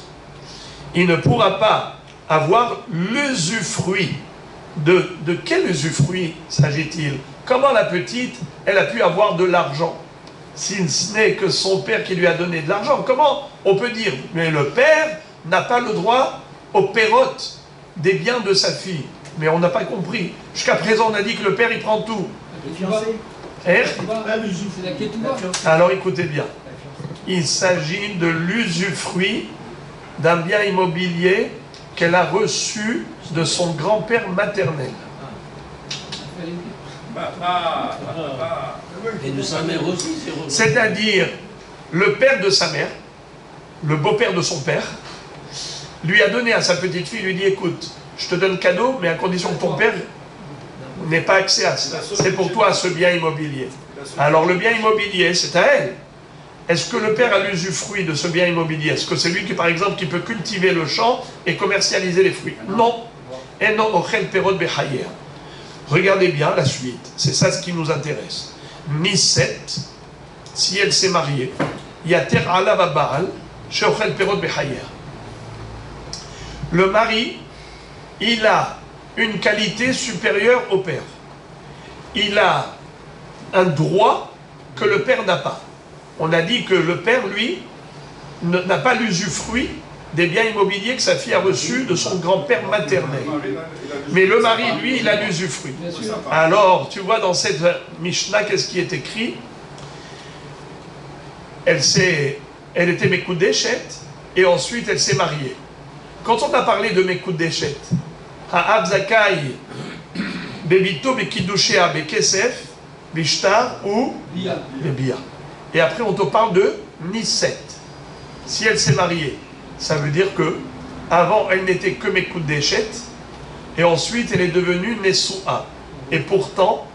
il ne pourra pas avoir l'usufruit. De quel usufruit s'agit-il? Comment la petite, elle a pu avoir de l'argent? Si ce n'est que son père qui lui a donné de l'argent, comment on peut dire? Mais le père n'a pas le droit au pérote des biens de sa fille. Mais on n'a pas compris. Jusqu'à présent, on a dit que le père, il prend tout. Alors écoutez bien. Il s'agit de l'usufruit d'un bien immobilier qu'elle a reçu de son grand-père maternel. Et de sa mère aussi, c'est-à-dire, le père de sa mère, le beau-père de son père, lui a donné à sa petite fille, lui dit, écoute, je te donne cadeau, mais à condition que ton père n'ait pas accès à ça. C'est pour toi ce bien immobilier. Alors le bien immobilier, c'est à elle. Est-ce que le père a l'usufruit de ce bien immobilier? Est-ce que c'est lui qui, par exemple, qui peut cultiver le champ et commercialiser les fruits? Non. Et non, ochel perot bechayer. Regardez bien la suite. C'est ça ce qui nous intéresse. Niset, si elle s'est mariée, yater alav baal, sheochel perot bechayer. Le mari, il a une qualité supérieure au père. Il a un droit que le père n'a pas. On a dit que le père, lui, n'a pas l'usufruit des biens immobiliers que sa fille a reçus de son grand-père maternel. Mais le mari, lui, il a l'usufruit. Alors, tu vois, dans cette Mishnah, qu'est-ce qui est écrit? Elle était Mekoudeshet, et ensuite elle s'est mariée. Quand on a parlé de Mekoudeshet, Ha'ab Zakai, Bebito, Bekidushea, Bekesef, Bishtar ou Bebia. Et après, on te parle de Niset. Si elle s'est mariée, ça veut dire que avant elle n'était que Mekoudeshet, et ensuite elle est devenue Nesua. Et pourtant,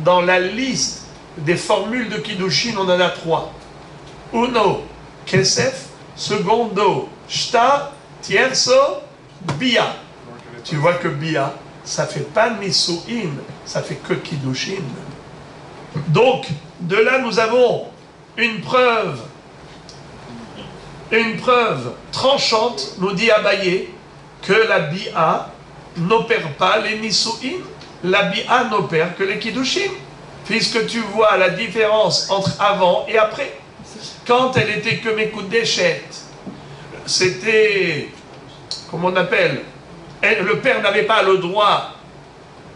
dans la liste des formules de Kiddushin, on en a 3. Uno, Kesef, secondo, Shtar, tierzo, Bia. Tu vois que Bia, ça fait pas Nisuin, ça fait que Kiddushin. Donc, de là nous avons une preuve tranchante, nous dit Abaye, que la Bia n'opère pas les Nisuin. La Bia n'opère que les Kiddushin. Puisque tu vois la différence entre avant et après. Quand elle était que Mekoudeshet, c'était, comment on appelle, le père n'avait pas le droit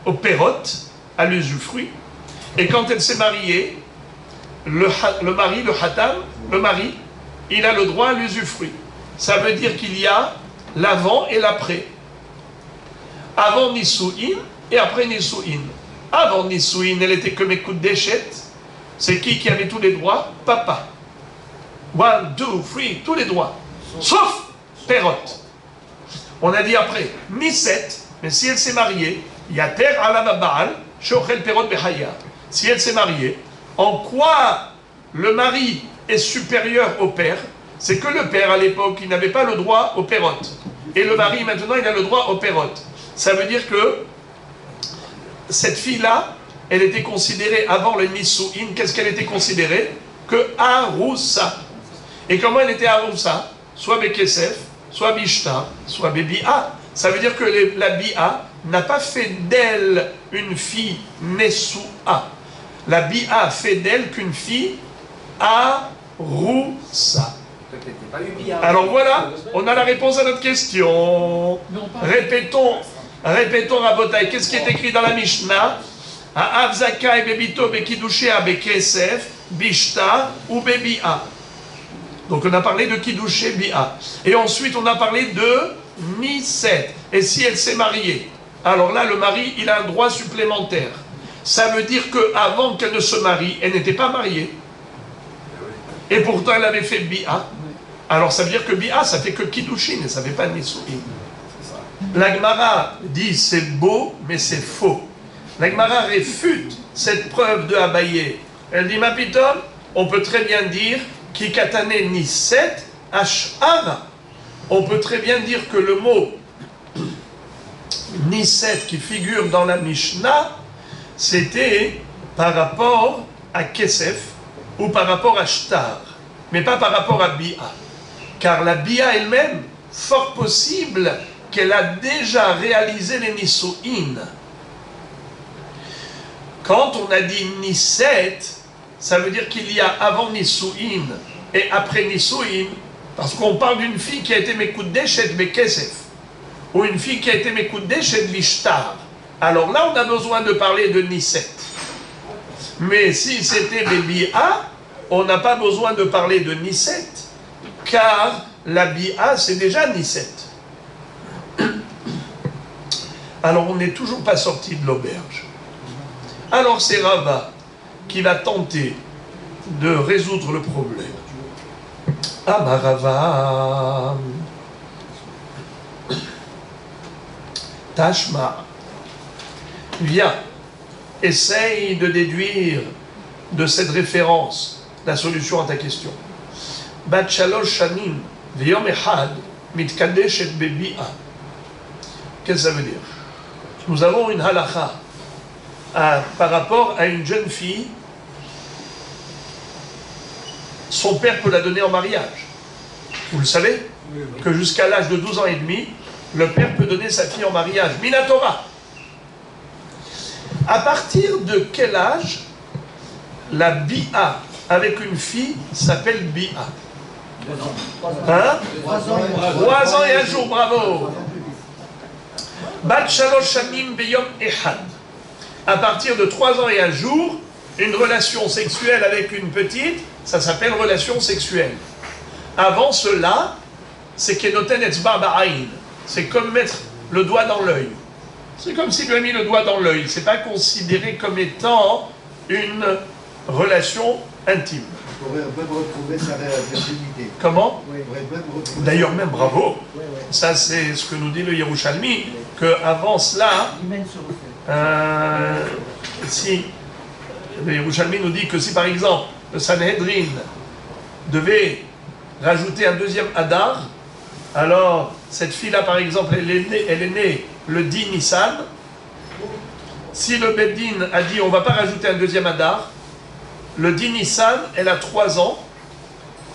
au pérote, à l'usufruit. Et quand elle s'est mariée, le mari, le hatam, le mari, il a le droit à l'usufruit. Ça veut dire qu'il y a l'avant et l'après. Avant Nisuin et après Nisuin. Avant Nisuin, elle était que Mekoudeshet. C'est qui avait tous les droits? Papa. 1, 2, 3, tous les droits. Sauf pérote. On a dit après, Niset, mais si elle s'est mariée, Yater alav baal, sheochel perot bechaya. Si elle s'est mariée, en quoi le mari est supérieur au père? C'est que le père, à l'époque, il n'avait pas le droit au pérote. Et le mari, maintenant, il a le droit au pérote. Ça veut dire que cette fille-là, elle était considérée, avant le Nisuin, qu'est-ce qu'elle était considérée? Que Aroussa. Et comment elle était Aroussa? Soit Bekesef, soit Bishta, soit Bebia. Ça veut dire que la Bia n'a pas fait d'elle une fille Nesua. La Bia a fait d'elle qu'une fille Aroussa. Alors voilà, on a la réponse à notre question. Répétons Rabotai, qu'est-ce qui est écrit dans la Mishnah? Ha'av Zakai Bebito Bekidushea Bekesef, Bishta ou Bebia. Donc on a parlé de Kiddushe Bia. Et ensuite on a parlé de Niset. Et si elle s'est mariée, alors là le mari il a un droit supplémentaire. Ça veut dire qu'avant qu'elle ne se marie, elle n'était pas mariée. Et pourtant elle avait fait Bia. Alors ça veut dire que Bia ça fait que Kiddushin et ça ne fait pas Nisuin. La Gemara dit c'est beau mais c'est faux. La Gemara réfute cette preuve de Abaye. Elle dit ma piton, on peut très bien dire Ki katane Niset, Ash'ara, on peut très bien dire que le mot Niset qui figure dans la Mishnah, c'était par rapport à Kesef ou par rapport à Shtar, mais pas par rapport à Bia. Car la Bia elle-même, fort possible qu'elle a déjà réalisé les Nisu'in. Quand on a dit Niset, ça veut dire qu'il y a avant Nisu'in et après Nisu'in, parce qu'on parle d'une fille qui a été Mekoudesh et Bekesef, ou une fille qui a été Mekoudesh et Vishtar. Alors là, on a besoin de parler de Niset. Mais si c'était Bia, on n'a pas besoin de parler de Niset, car la Bia, c'est déjà Niset. Alors on n'est toujours pas sorti de l'auberge. Alors c'est Rava qui va tenter de résoudre le problème. Ah bah Rava, Tashma, viens, essaye de déduire de cette référence la solution à ta question. Bat shalosh shanim v'yom echad mitkadeshet bebi'a. Qu'est-ce que ça veut dire? Nous avons une halakha par rapport à une jeune fille. Son père peut la donner en mariage. Vous le savez? Que jusqu'à l'âge de 12 ans et demi, le père peut donner sa fille en mariage. Minatora. À partir de quel âge la bi'a avec une fille s'appelle bi'a? 3 ans et un jour, bravo. Bat shalosh shanim beyom echad. À partir de 3 ans et un jour, une relation sexuelle avec une petite, ça s'appelle relation sexuelle. Avant cela, c'est kenoten etzba ba'ain. C'est comme mettre le doigt dans l'œil. C'est comme s'il lui a mis le doigt dans l'œil. C'est pas considéré comme étant une relation intime. On pourrait même retrouver sa virginité. Comment? Oui. D'ailleurs même, bravo. Ça c'est ce que nous dit le Yerushalmi, qu'avant cela, si le Yerushalmi nous dit que si par exemple le Sanhedrin devait rajouter un deuxième Hadar, alors cette fille-là par exemple, elle est née le 10 Nissan. Si le Beddin a dit on ne va pas rajouter un deuxième Hadar, le 10 Nissan, elle a 3 ans.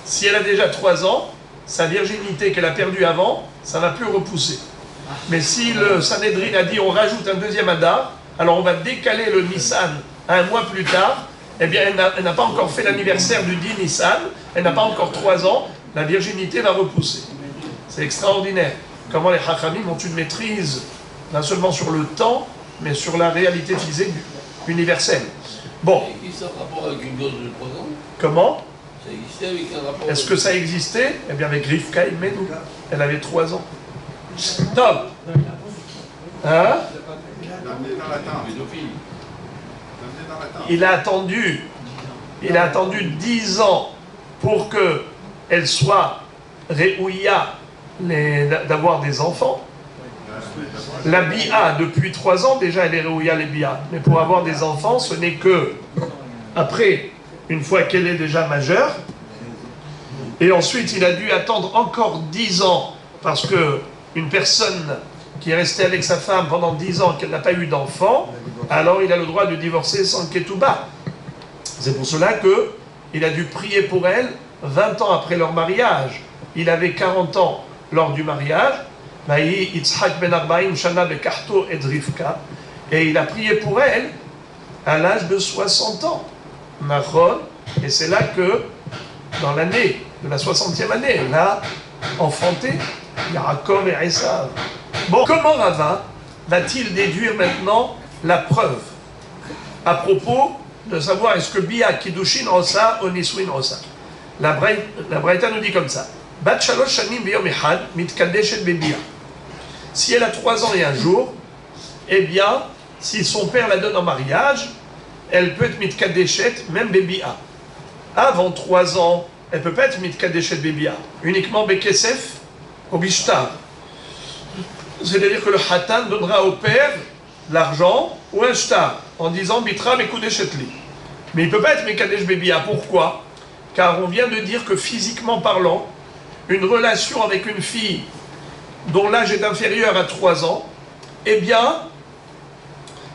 Si elle a déjà 3 ans, sa virginité qu'elle a perdue avant, ça ne va plus repousser. Mais si le Sanhedrin a dit on rajoute un deuxième Hadar, alors on va décaler le Nissan à un mois plus tard, eh bien elle n'a pas encore fait l'anniversaire du 10 Nissan, elle n'a pas encore 3 ans, la virginité va repousser. C'est extraordinaire. Comment les Chachamim ont une maîtrise, non seulement sur le temps, mais sur la réalité physique universelle. Bon. Et ça a rapport avec une dose de 3 ans? Comment? Ça existait avec un rapport. Est-ce que ça existait? Eh bien avec Rivka Imenu, elle avait 3 ans. Top. Hein? Il a attendu 10 ans pour qu'elle soit réouïa d'avoir des enfants. La Bia, depuis 3 ans, déjà, elle est réouïa les Bia. Mais pour avoir des enfants, ce n'est que après, une fois qu'elle est déjà majeure. Et ensuite, il a dû attendre encore 10 ans, parce que une personne qui est restée avec sa femme pendant 10 ans, qu'elle n'a pas eu d'enfant, alors il a le droit de divorcer sans ketouba. C'est pour cela qu'il a dû prier pour elle 20 ans après leur mariage. Il avait 40 ans lors du mariage. Et il a prié pour elle à l'âge de 60 ans. Et c'est là que, dans l'année de la 60e année, elle a enfanté Yaakov et Esav. Bon, comment Rava va-t-il déduire maintenant la preuve à propos de savoir est-ce que Bia Kiddushin Osa ou Niswin Osa? La Braïta nous dit comme ça. Bat shalosh shanim biyom echad mitkadeshet bebia. Si elle a 3 ans et un jour, eh bien, si son père la donne en mariage, elle peut être mitkadeshet, même bebia. Avant 3 ans, elle ne peut pas être mitkadeshet bebia. Uniquement bekesef ou bishtar. C'est-à-dire que le Hatan donnera au père l'argent ou un shtar, en disant bitra mekudeshetli. Mais il ne peut pas être mekadesh bebia. Pourquoi? Car on vient de dire que physiquement parlant, une relation avec une fille dont l'âge est inférieur à 3 ans, eh bien,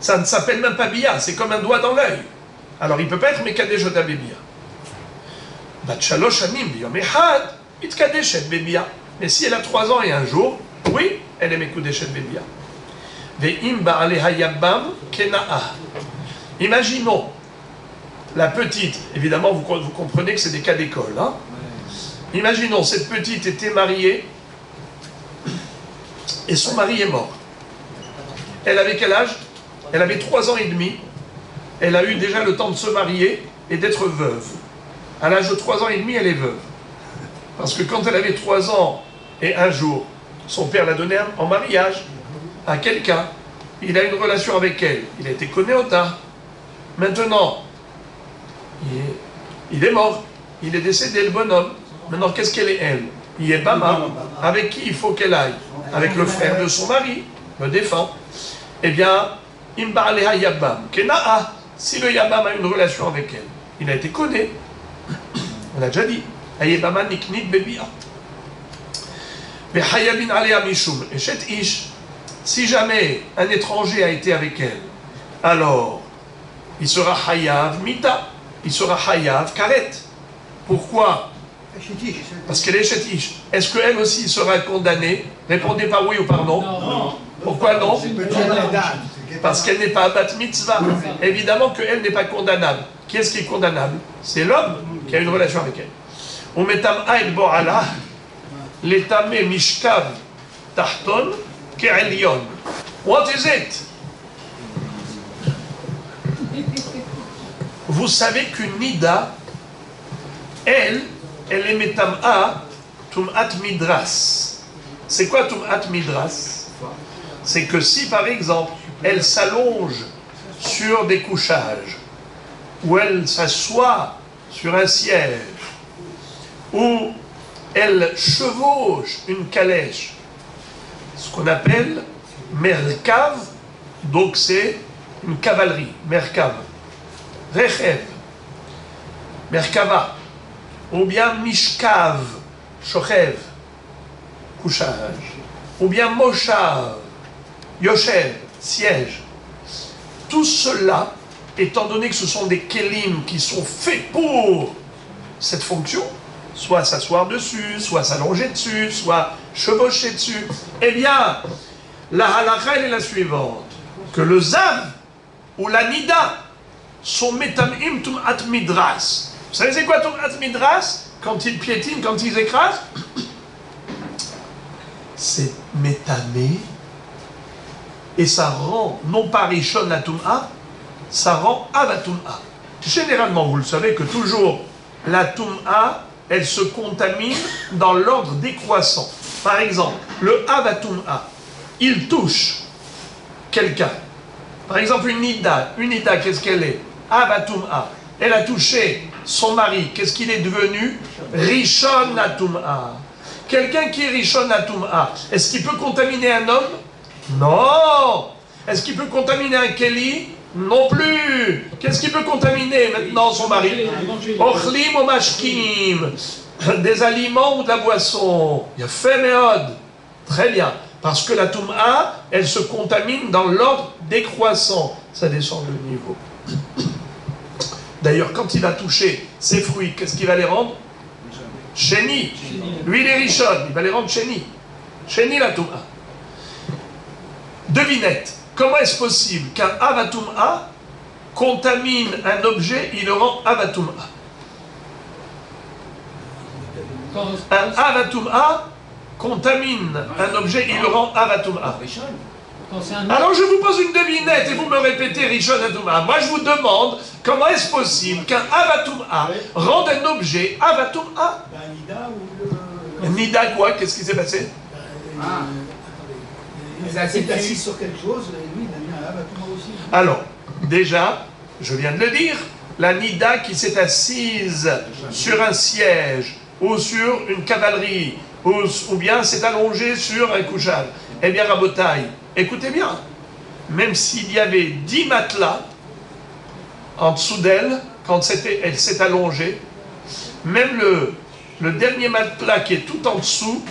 ça ne s'appelle même pas bia, c'est comme un doigt dans l'œil. Alors il ne peut pas être mekadesh ota bebia. Bat shalosh shanim biyom echad, itkadeshet bebia. Mais si elle a 3 ans et un jour, oui, elle est mekudeshet bebia. Ve'im ba'aleha yabbam kena'a. Imaginons la petite, évidemment vous comprenez que c'est des cas d'école, hein? Imaginons cette petite était mariée et son mari est mort. Elle avait quel âge? Elle avait 3 ans et demi. Elle a eu déjà le temps de se marier et d'être veuve. À l'âge de 3 ans et demi, elle est veuve. Parce que quand elle avait 3 ans et un jour, son père l'a donnée en mariage à quelqu'un. Il a une relation avec elle. Il a été konéota. Maintenant, il est mort. Il est décédé, le bonhomme. Maintenant, qu'est-ce qu'elle est, elle? Il est Bama. Avec qui il faut qu'elle aille? Avec le frère de son mari, le défunt. Eh bien, Imba'aleha Yabbam, Kena'a, si le Yabbam a une relation avec elle, il a été connu. On a déjà dit. Ayebama niknit bebia. Vehayabin alea mishum. Et chet ish, si jamais un étranger a été avec elle, alors il sera hayav mita, il sera hayav karet. Pourquoi? Parce qu'elle est chet ish. Est-ce qu'elle aussi sera condamnée? Répondez par oui ou par non. Non. Pourquoi non? Parce qu'elle n'est pas bat mitzvah. Évidemment qu'elle n'est pas condamnable. Qui est-ce qui est condamnable? C'est l'homme qui a une relation avec elle. Umetam ha'el bo'ala, letame mishkav tahton ke'elyon. What is it? Vous savez qu'une nida, elle est metam'a tum'at midras. C'est quoi tum'at midras? C'est que si par exemple elle s'allonge sur des couchages, ou elle s'assoit sur un siège, ou elle chevauche une calèche, ce qu'on appelle merkav, donc c'est une cavalerie, merkav, rechev, merkava, ou bien mishkav, shochev, couchage, ou bien moshav, yoshev, siège. Tout cela, étant donné que ce sont des kelim qui sont faits pour cette fonction, soit s'asseoir dessus, soit s'allonger dessus, soit chevaucher dessus, eh bien, la halakha elle est la suivante, que le zav ou la nida sont metamim tum'at midras. Vous savez c'est quoi tum'at midras? Quand ils piétinent, quand ils écrasent, c'est métamé. Et ça rend, non pas Rishon la Tum'a, ça rend Avatum'a. Généralement, vous le savez que toujours, la Tum'a, elle se contamine dans l'ordre décroissant. Par exemple, le Avatum'a, il touche quelqu'un. Par exemple, une Nida, qu'est-ce qu'elle est? Avatum'a. Elle a touché son mari, qu'est-ce qu'il est devenu? Rishon la Tum'a. Quelqu'un qui est Rishon la Tum'a, est-ce qu'il peut contaminer un homme? Non. Est-ce qu'il peut contaminer un Keli? Non plus. Qu'est-ce qui peut contaminer maintenant son mari? Ochlim ou mashkim, des aliments ou de la boisson. Il y a fait méode. Très bien. Parce que la Toum'a, elle se contamine dans l'ordre décroissant. Ça descend de niveau. D'ailleurs, quand il va toucher ces fruits, qu'est-ce qu'il va les rendre? Chéni. Lui, il est Rishon. Il va les rendre Chéni. Chéni la Toum'a. Devinette, comment est-ce possible qu'un Avatum'a contamine un objet, il le rend Avatum'a? Un Avatum'a contamine un objet, il le rend Avatum'a. Alors je vous pose une devinette et vous me répétez Rishon Atum'a. Moi je vous demande comment est-ce possible qu'un Avatum'a rende un objet Avatum'a? Nida quoi? Qu'est-ce qui s'est passé? Il s'est assis sur quelque chose et lui, il a mis un Avatum'a aussi. Alors, déjà, je viens de le dire, la Nida qui s'est assise sur un siège ou sur une cavalerie ou bien s'est allongée sur un couchage. Eh bien, Rabotaï, écoutez bien, même s'il y avait 10 matelas en dessous d'elle, quand elle s'est allongée, même le dernier matelas qui est tout en dessous,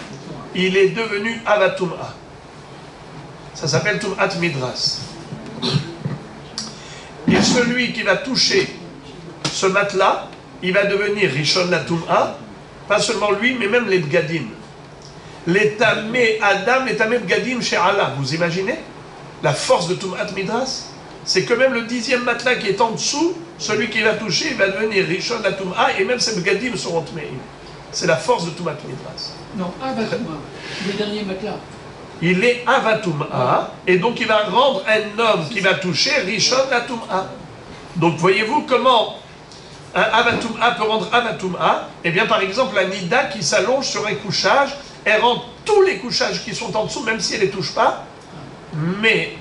il est devenu avatum'a. Ça s'appelle tum'at midras. Et celui qui va toucher ce matelas, il va devenir rishon la tum'a, pas seulement lui, mais même les bgadim. Les tamé Adam, les tamé bgadim chez Allah. Vous imaginez la force de tum'at midras? C'est que même le 10e matelas qui est en dessous, celui qui va toucher, il va devenir rishon la tum'a, et même ses bgadim seront tmeim. C'est la force de tum'at midras. Non, Avatum'a, le dernier matelas. Il est avatum'a, et donc il va rendre un homme qui va toucher rishon la tum'a. Donc voyez-vous comment un avatum'a peut rendre avatum'a? Eh bien par exemple la nida qui s'allonge sur un couchage, elle rend tous les couchages qui sont en dessous, même si elle ne les touche pas, mais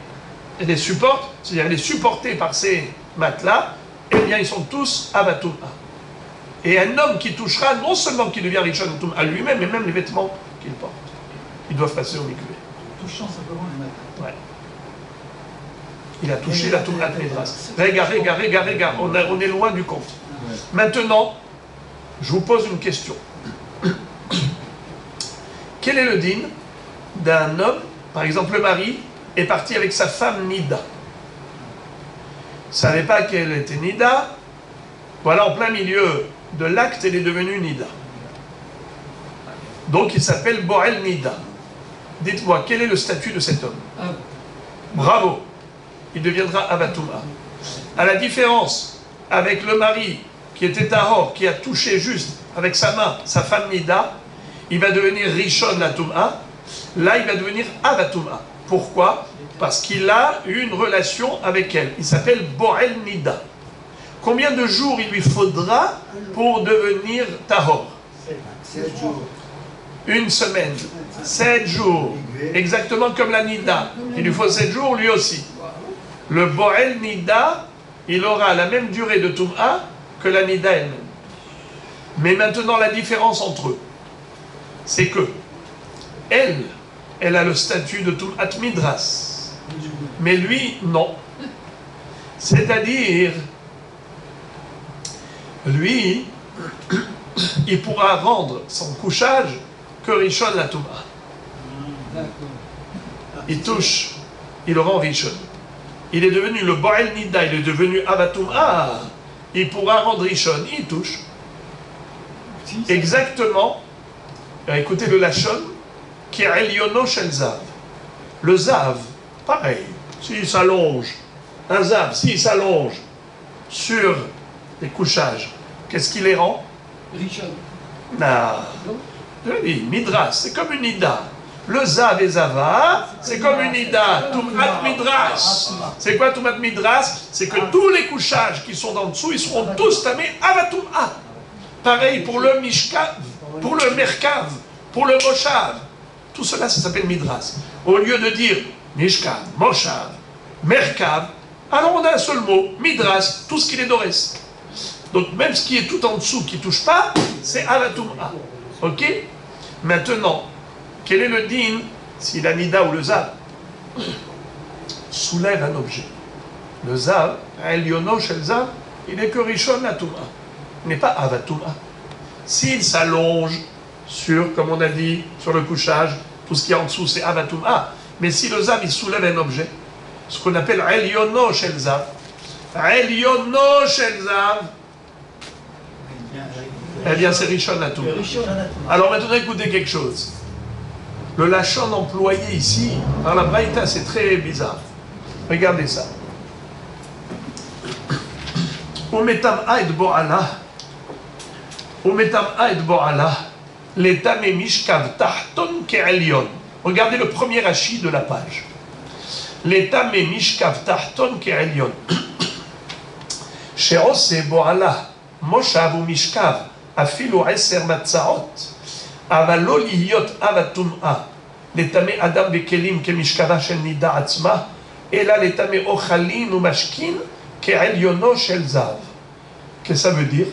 elle les supporte, c'est-à-dire elle est supportée par ces matelas, eh bien ils sont tous avatum'a. Et un homme qui touchera, non seulement qu'il devient rishon la tum'a lui-même, mais même les vêtements qu'il porte. Ils doivent passer au mikvé. Touchant simplement les matelas. Ouais. Il a touché la tum'at midras. Regarde, on est loin du compte. Maintenant, je vous pose une question. Quel est le din d'un homme, par exemple le mari, est parti avec sa femme Nida? Ne savait pas qu'elle était Nida. Voilà, en plein milieu de l'acte, elle est devenue Nida. Donc il s'appelle Boel Nida. Dites-moi, quel est le statut de cet homme? Bravo. Il deviendra avatum'a. À la différence avec le mari qui était tahor, qui a touché juste avec sa main sa femme Nida, il va devenir rishon la tum'a. Là, il va devenir avatum'a. Pourquoi? Parce qu'il a eu une relation avec elle. Il s'appelle Boel Nida. Combien de jours il lui faudra pour devenir tahor? 7 jours. Une semaine. 7 jours. Exactement comme la Nida. Il lui faut 7 jours, lui aussi. Le Boel Nida, il aura la même durée de Tum'a que la Nida elle-même. Mais maintenant, la différence entre eux, c'est que elle a le statut de Tum'at Midras. Mais lui, non. C'est-à-dire, lui, il pourra rendre son couchage que Rishon la Tum'a. Il touche, il le rend Rishon. Il est devenu le Boel Nida, il est devenu Avatum'a. Il pourra rendre Rishon, il touche. Exactement, écoutez le Lachon, qui est Eliono Shel Zav. Le Zav, pareil, s'il s'allonge, un Zav, s'il s'allonge sur les couchages, qu'est-ce qui les rend? Rishon. Non. Je dis, Midras, c'est comme une Nida. Le Zav et Zava, c'est comme une Nida. Tum'at Midras. C'est quoi Tum'at Midras? C'est que tous les couchages qui sont en dessous, ils seront tous tamés Avatum'a. Pareil pour le Mishkav, pour le Merkav, pour le Moshav. Tout cela, ça s'appelle Midras. Au lieu de dire Mishkav, Moshav, Merkav, alors on a un seul mot, Midras, tout ce qui est d'Orès. Donc même ce qui est tout en dessous, qui ne touche pas, c'est Avatum'a. Ok? Maintenant, quel est le din si la Nida ou le Zav soulève un objet? Le Zav, Eliono Shel Zav, il n'est que Rishon la Tum'a. Il n'est pas Avatum'a. S'il s'allonge sur, comme on a dit, sur le couchage, tout ce qui est en dessous, c'est Avatum'a. Mais si le Zav, il soulève un objet, ce qu'on appelle Eliono Shel Zav, Eliono Shel Zav, eh bien, c'est Rishon la Tum'a. Alors maintenant, écoutez quelque chose. Le lachon employé ici, par la Braïta, c'est très bizarre. Regardez ça. Umetam aïd bo'ala. Umetam aïd bo'ala. L'étam et mishkav tahton ke'elion. Regardez le premier hachis de la page. L'étam et mishkav tahton ke'elion. She'ose bo'ala. Moshav ou mishkav. Afilu 10 matzaot. אבל לא להיות אב הטומאה לטמא אדם בכלים כמשכבה של נידה עצמה, אלא לטמא אוכלין ומשכין כעליונו של זהב. Qu'est-ce que ça veut dire?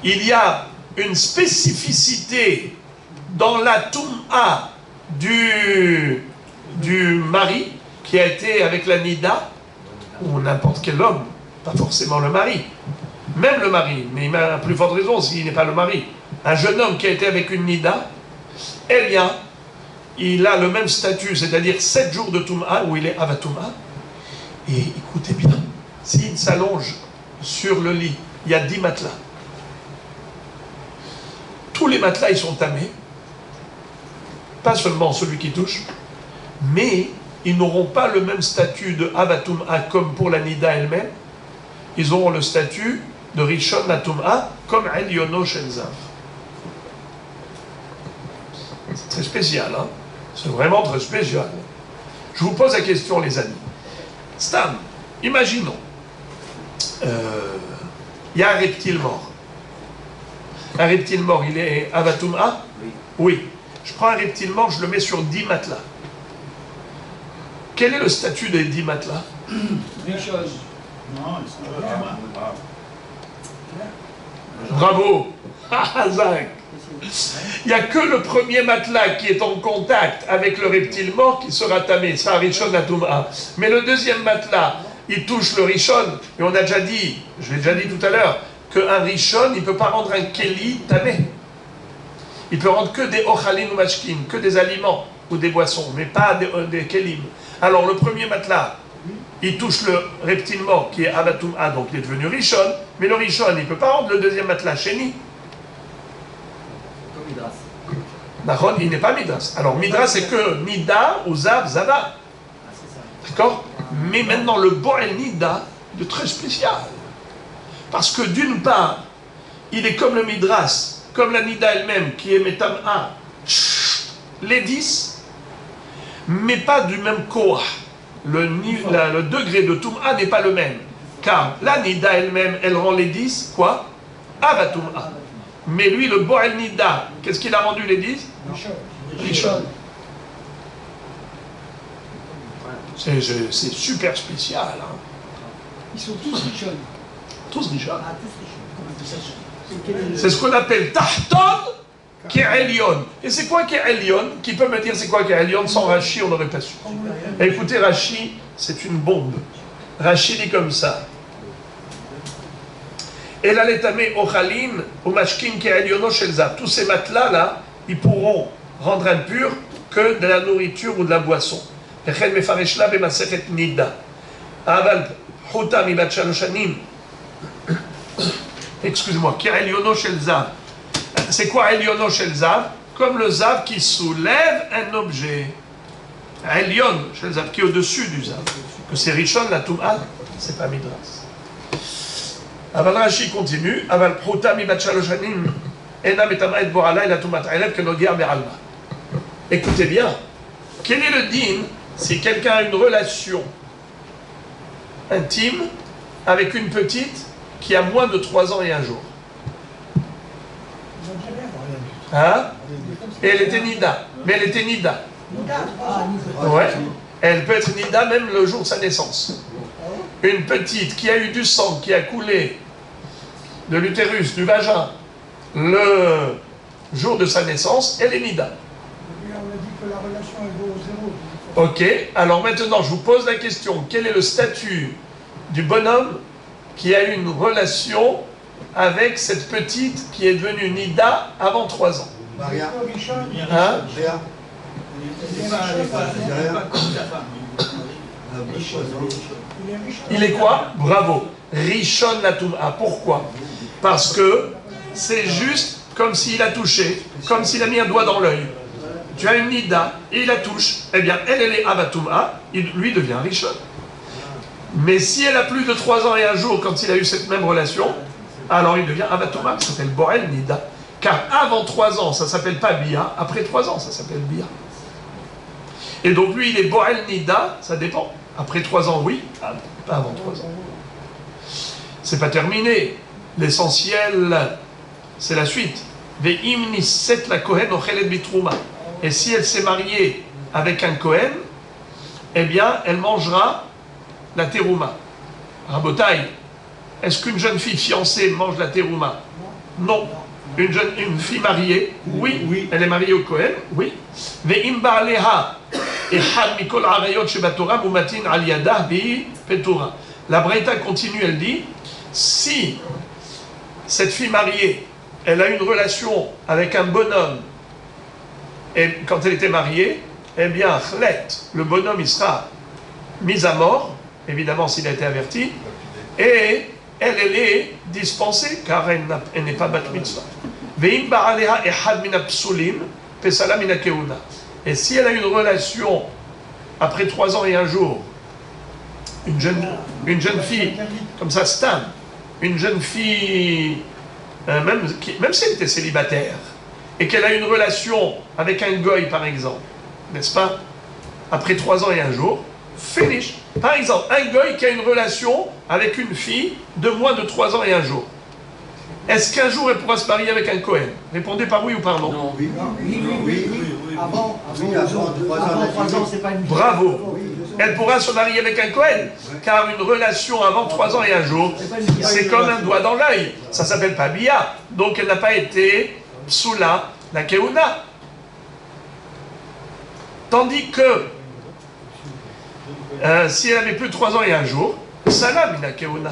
Il y a une spécificité dans la toum'a du mari qui a été avec la nida, ou n'importe quel homme, pas forcément le mari, même le mari, mais il a plus forte raison s'il n'est pas le mari. un jeune homme qui a été avec une nida, eh bien, il a le même statut, c'est-à-dire 7 jours de Toum'a, où il est Avatuma. Et écoutez bien, s'il s'allonge sur le lit, il y a 10 matelas. Tous les matelas, ils sont tamés. Pas seulement celui qui touche, mais ils n'auront pas le même statut de Avatuma comme pour la nida elle-même. Ils auront le statut de Rishon Latum'a comme Elyono Shelzav. C'est très spécial, hein? C'est vraiment très spécial. Je vous pose la question, les amis. Stam, imaginons, il y a un reptile mort. Un reptile mort, il est Avatuma? Oui. Je prends un reptile mort, je le mets sur 10 matelas. Quel est le statut des 10 matelas? Des choses. Non, ils sont pas. Bravo! Zach. Il n'y a que le premier matelas qui est en contact avec le reptile mort qui sera tamé, ça Rishon Latum'a. Mais le deuxième matelas, il touche le Rishon, et on a déjà dit, je l'ai déjà dit tout à l'heure, qu'un Rishon, il ne peut pas rendre un Keli tamé. Il peut rendre que des Ochalin ou Mashkin, que des aliments ou des boissons, mais pas des Kelim. Alors le premier matelas, il touche le reptile mort qui est Avatuma, donc il est devenu Rishon, mais le Rishon, il ne peut pas rendre le deuxième matelas Sheni. Nahon, il n'est pas Midras. Alors Midras, c'est que Nida ou Zav, Zava. D'accord? Mais maintenant, le Boel Nida, de très spécial. Parce que d'une part, il est comme le Midras, comme la Nida elle-même, qui est Metam A, les 10, mais pas du même Koah. Le degré de Toum'a n'est pas le même. Car la Nida elle-même, elle rend les 10, quoi? Avatum'a. Mais lui, le Boel Nida, qu'est-ce qu'il a rendu les 10? Rishon. C'est super spécial. Hein. Ils sont tous Rishon. Tous Rishon. Ah, tous Rishon. C'est ce qu'on appelle Tahton qui est Elyon. Et c'est quoi qui est Elyon? Qui peut me dire c'est quoi qui est Elyon? Sans Rashi, on n'aurait pas su. Et écoutez, Rashi, c'est une bombe. Rashi dit comme ça. Et la letame ochalin ou mashkin qui est Elyono Shelzav. Tous ces matelas-là, ils pourront rendre impur que de la nourriture ou de la boisson. Excusez-moi, qui est Elyono Shelzav. C'est quoi Elyono Shelzav? Comme le Zav qui soulève un objet. Elyon Shelzav, qui est au-dessus du Zav. Que c'est Rishon, la Toum'a, c'est pas Midras. Aval Rashi continue. Aval Prouta mi bat shaloshanim ena metama et borala et la Toumat Aïlev que nodia be'alma. Écoutez bien. Quel est le din si quelqu'un a une relation intime avec une petite qui a moins de 3 ans et 1 jour? Hein? Et elle était Nida. Mais elle était Nida. Ouais. Elle peut être Nida même le jour de sa naissance. Une petite qui a eu du sang qui a coulé de l'utérus, du vagin, le jour de sa naissance, elle est Nida. On a dit que la relation elle vaut 0. Ok, alors maintenant je vous pose la question, quel est le statut du bonhomme qui a eu une relation avec cette petite qui est devenue Nida avant 3 ans? Maria. Hein? Réa. Il est quoi? Bravo. Rishon Latum'a. Pourquoi? Parce que c'est juste comme s'il a touché, comme s'il a mis un doigt dans l'œil. Tu as une Nida et il la touche. Eh bien, elle est Avatum'a, lui devient Rishon. Mais si elle a plus de 3 ans et 1 jour quand il a eu cette même relation, alors il devient Avatum'a, ça s'appelle Borel Nida. Car avant 3 ans, ça ne s'appelle pas Bia. Après 3 ans, ça s'appelle Bia. Et donc lui, il est Borel Nida, ça dépend. Après 3 ans, oui. Pas avant 3 ans. C'est pas terminé. L'essentiel, c'est la suite. Ve'im nisset la Kohen ochelet bitrouma. Et si elle s'est mariée avec un Kohen, eh bien, elle mangera la terouma. Rabotaï, est-ce qu'une jeune fille fiancée mange la terouma? Non. Une fille mariée, oui. Oui. Elle est mariée au Kohen, oui. Ve'im ba'aleha echad mikol arayot shebatora mumatin al yadah bi petura. La Braïta continue, elle dit, si cette fille mariée elle a une relation avec un bonhomme, et quand elle était mariée, eh bien, le bonhomme, il sera mis à mort, évidemment s'il a été averti, et elle est dispensée, car elle n'est pas bat mitzvah. Et si elle a une relation, après 3 ans et 1 jour, une jeune fille, comme ça, Stan, une jeune fille, même si elle était célibataire, et qu'elle a une relation avec un goy, par exemple, n'est-ce pas? Après 3 ans et 1 jour, finish. Par exemple, un goy qui a une relation avec une fille de moins de 3 ans et 1 jour. Est-ce qu'un jour elle pourra se marier avec un Cohen? Répondez par oui ou par non. Non. Oui. Avant 3 ans, c'est pas une... Bravo. Elle pourra se marier avec un Cohen, car une relation avant 3 ans et 1 jour, c'est comme un doigt dans l'œil. Ça s'appelle pas Bia. Donc elle n'a pas été Psoula, la Keuna. Tandis que si elle avait plus de 3 ans et 1 jour, Salam ina Keuna.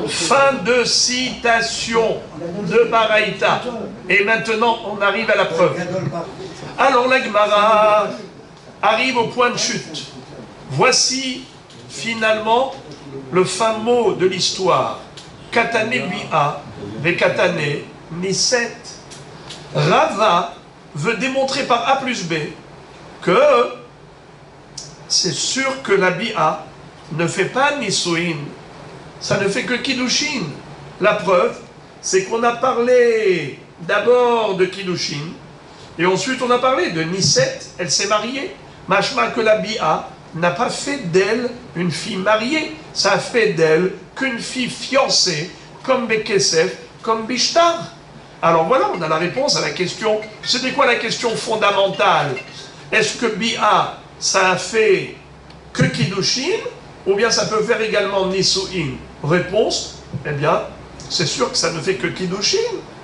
Fin de citation de Baraïta. Et maintenant, on arrive à la preuve. Alors la Gemara arrive au point de chute. Voici finalement le fin mot de l'histoire. Katane bi'a, ve katane niset. Rava veut démontrer par A plus B que c'est sûr que la bi'a ne fait pas nisuin. Ça ne fait que kiddushin. La preuve, c'est qu'on a parlé d'abord de kiddushin, et ensuite on a parlé de Niset, elle s'est mariée. Machma que la bi'a n'a pas fait d'elle une fille mariée, ça a fait d'elle qu'une fille fiancée, comme Bekesef, comme Bishtar. Alors voilà, on a la réponse à la question. C'était quoi la question fondamentale? Est-ce que bi'a, ça a fait que kiddushin, ou bien ça peut faire également nisuin? Réponse, eh bien, c'est sûr que ça ne fait que kiddushin,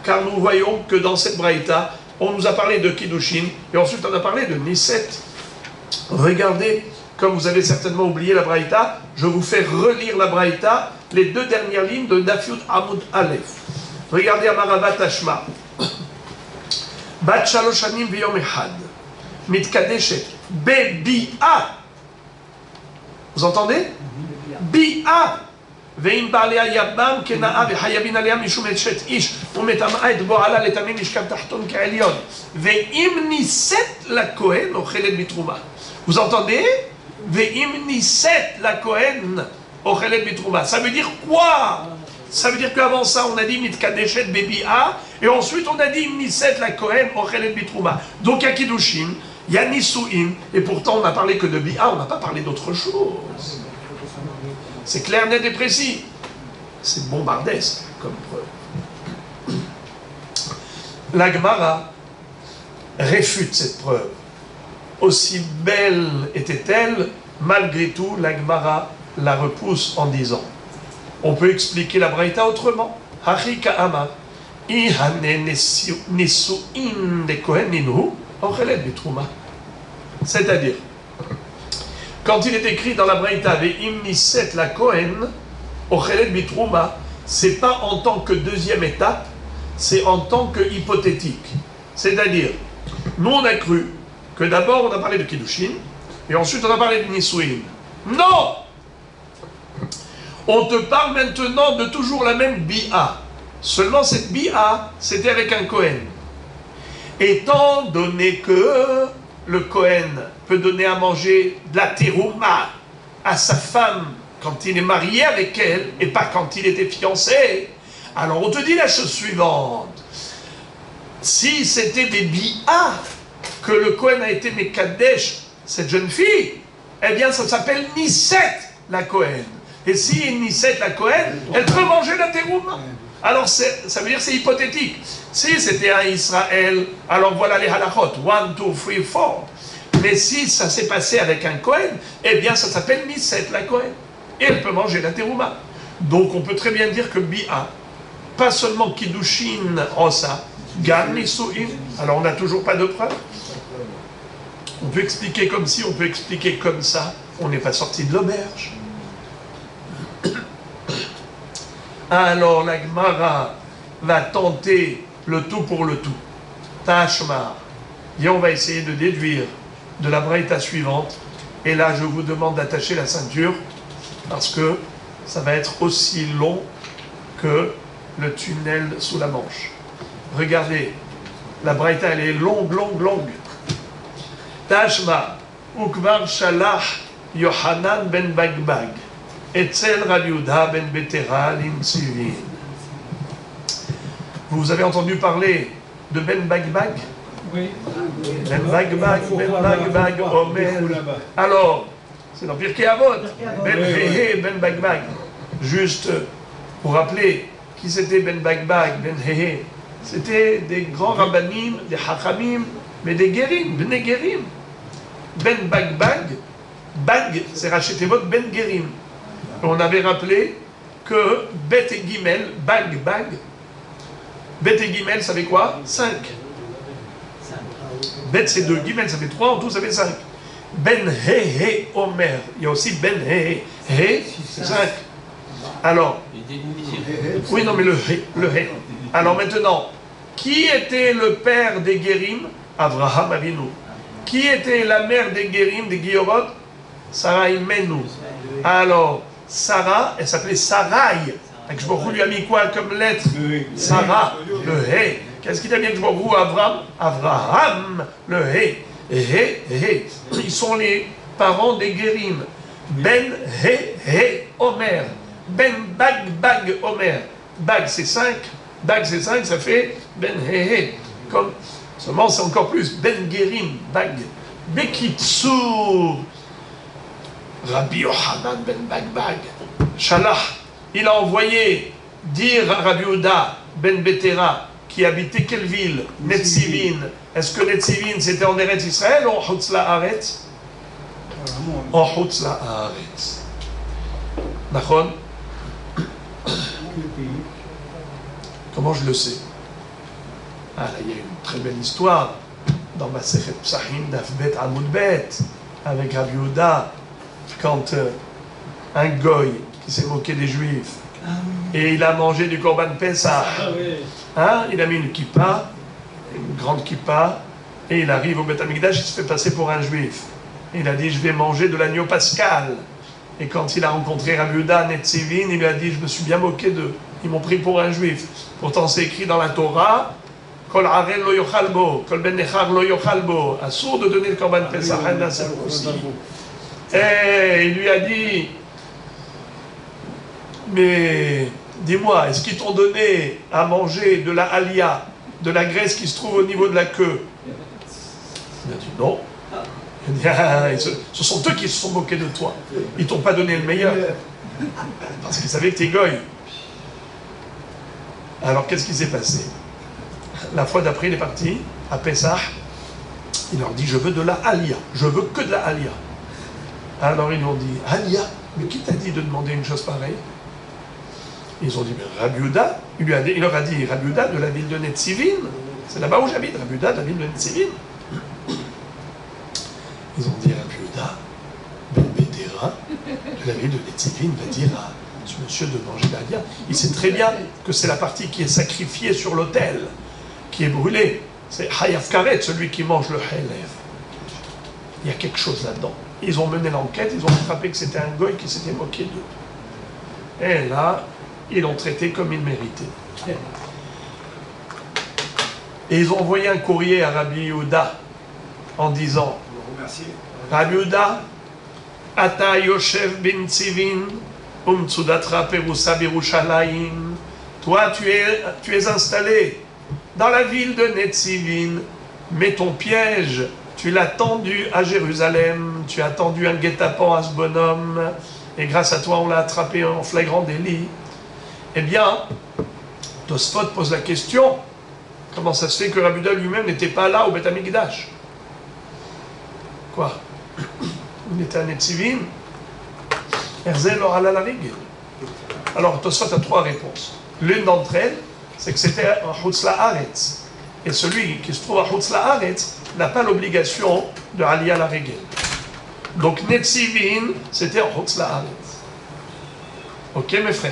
car nous voyons que dans cette braïta, on nous a parlé de kiddushin, et ensuite on a parlé de niset. Regardez, comme vous avez certainement oublié la braïta, je vous fais relire la braïta, les 2 dernières lignes de Dafyud Amud Aleph. Regardez Amaravat Tashma. Bat shalosh shanim v'yom echad, mitkadeshet bebi'a. Vous entendez? Bi'a. ואם בעליה יבם כנאה וחייבין עליה משום אשת איש ומטמאה את בועלה לטמא משכב תחתון כעליון ואם נישאת לכהן אוכלת בתרומה. Vous entendez? ואם נישאת לכהן אוכלת בתרומה. Ça veut dire quoi? Ça veut dire qu'avant ça on a dit mitkadeshet bebi'a et ensuite on a dit נישאת לכהן אוכלת בתרומה. Donc il y a kiddushin, il y a nisuin, et pourtant on n'a parlé que de bi'a, on n'a pas parlé d'autre chose. C'est clair, net et précis. C'est bombardesque comme preuve. La Gemara réfute cette preuve. Aussi belle était-elle, malgré tout, la Gemara la repousse en disant, on peut expliquer la braïta autrement. Hachi ka'ama, ihane nisuin de koheninu, ochelet bitrouma. C'est-à-dire, quand il est écrit dans la Braïta, Ve'im niset la Kohen, Ochelet bitrouma, c'est pas en tant que deuxième étape, c'est en tant que hypothétique. C'est-à-dire, nous on a cru que d'abord on a parlé de Kiddushin, et ensuite on a parlé de Nisuin. Non! On te parle maintenant de toujours la même bi'a. Seulement cette bi'a, c'était avec un Kohen. Étant donné que le Kohen peut donner à manger de la terouma à sa femme quand il est marié avec elle et pas quand il était fiancé. Alors on te dit la chose suivante. Si c'était des bi'a que le Kohen a été Mekadesh, cette jeune fille, eh bien ça s'appelle Niset la Kohen. Et si Niset la Kohen, elle peut manger la terouma. Alors ça veut dire que c'est hypothétique. Si c'était un Israël, alors voilà les halachot, 1, 2, 3, 4. Mais si ça s'est passé avec un Kohen, eh bien ça s'appelle Niset la Kohen. Et elle peut manger la terouma. Donc on peut très bien dire que Bi'a, pas seulement Kiddushin Osa, Gam Nisuin. Alors on n'a toujours pas de preuve. On peut expliquer comme ci, on peut expliquer comme ça. On n'est pas sorti de l'auberge. Alors la Gemara va tenter le tout pour le tout. Tashma. Et on va essayer de déduire de la braïta suivante. Et là, je vous demande d'attacher la ceinture parce que ça va être aussi long que le tunnel sous la Manche. Regardez, la braïta, elle est longue. Tashma. Ukvar shalach Yohanan ben Bagbag. Etzel Rabbi Yehuda ben Betera l'Intsivin. Vous avez entendu parler de Ben Bagbag? Oui. Ben Bagbag, Omer. Alors, c'est dans Pirkei Avot. Ben Hehe, Ben Bagbag. Juste pour rappeler qui c'était Ben Bagbag, Ben Hehe. C'était des grands rabbanim, des hachamim, mais des guérim, Bnei Guérim. Ben Bagbag, Bag, c'est racheté votre Ben Guérim. On avait rappelé que Bet et Gimel, Bag, Bet et Gimel, ça fait quoi? 5. Bet c'est 2, Gimel ça fait 3, en tout ça fait 5. Ben He Omer. Il y a aussi Ben He. He, c'est 5. Alors, oui, non, mais le He. Alors maintenant, qui était le père des Guérim? Avraham Avinu. Qui était la mère des Guérim, des Guiorot? Sarah Imenu. Alors, Sarah, elle s'appelait Sarai. Je lui a mis quoi comme lettre? Sarah, le He. Qu'est-ce qu'il a mis que je Abraham? Avraham, le He. He. Ils sont les parents des Guérim. Ben He Omer. Ben Bag Omer. Bag c'est 5. Bag c'est 5, ça fait Ben He. Comme seulement c'est encore plus. Ben Guérim, Bag. Bekitsur. Rabbi Yohanan ben Bagbag. Shalach. Il a envoyé dire à Rabbi Yehuda ben Betera, qui habitait quelle ville? Netzivin. Est-ce que Netzivin c'était en Eretz Israël ou en Chutz La'aretz? En Chutz La'aretz. Nachon? Comment je le sais? Ah, là, il y a une très belle histoire dans Masechet Psachim d'Afbet Amud Bet avec Rabbi Yehuda quand un goy qui s'est moqué des Juifs et il a mangé du Korban Pessah. Hein? Il a mis une kippa, une grande kippa, et il arrive au Beth Amikdash, il se fait passer pour un Juif. Et il a dit, je vais manger de l'agneau pascal. Et quand il a rencontré Rabbi Yehuda Netzivin, il lui a dit, je me suis bien moqué d'eux. Ils m'ont pris pour un Juif. Pourtant, c'est écrit dans la Torah, Kol Arel lo yochal bo, Kol ben nechar lo yochal bo. Assourd de donner le Korban Pessah à un aussi. Et il lui a dit, mais dis-moi, est-ce qu'ils t'ont donné à manger de la halia, de la graisse qui se trouve au niveau de la queue? Il a dit non. Il a dit, ah, ce sont eux qui se sont moqués de toi. Ils t'ont pas donné le meilleur. Parce qu'ils savaient que t'es goy. Alors qu'est-ce qui s'est passé? La fois d'après, il est parti à Pessah. Il leur dit, je veux de la halia. Je veux que de la halia. Alors ils lui ont dit, halia, mais qui t'a dit de demander une chose pareille? Ils ont dit, mais Rabbi Yehuda, il leur a dit, Rabbi Yehuda de la ville de Netzivin, c'est là-bas où j'habite, Rabbi Yehuda de la ville de Netzivin. Ils ont dit, Rabbi Yehuda, Ben Betera, de la ville de Netzivin, va dire à ce monsieur de manger la halia. Il sait très bien que c'est la partie qui est sacrifiée sur l'autel, qui est brûlée. C'est Hayav Karet, celui qui mange le Helev. Il y a quelque chose là-dedans. Ils ont mené l'enquête, ils ont attrapé que c'était un goy qui s'était moqué d'eux. Et là, ils l'ont traité comme il méritait. Et ils ont envoyé un courrier à Rabbi Yehuda en disant, Rabbi Yehuda, Ata Yoshev bin Tzivin, Tzudatra Perusa Birushalayim. Toi, tu es installé dans la ville de Netzivin, mais ton piège, tu l'as tendu à Jérusalem, tu as tendu un guet-apens à ce bonhomme, et grâce à toi, on l'a attrapé en flagrant délit. Eh bien, Tosfot pose la question, comment ça se fait que Rabbi Yehuda lui-même n'était pas là au Beth Amikdash? Quoi? Il était à Netzivin. Herzel aura la rigueur. Alors, Tosfot a 3 réponses. L'une d'entre elles, c'est que c'était un Chutz La'aretz. Et celui qui se trouve à Chutz La'aretz n'a pas l'obligation de Aliyah la Regel. Donc, Netzivin, c'était en Chutz La'aretz. Ok, mes frères?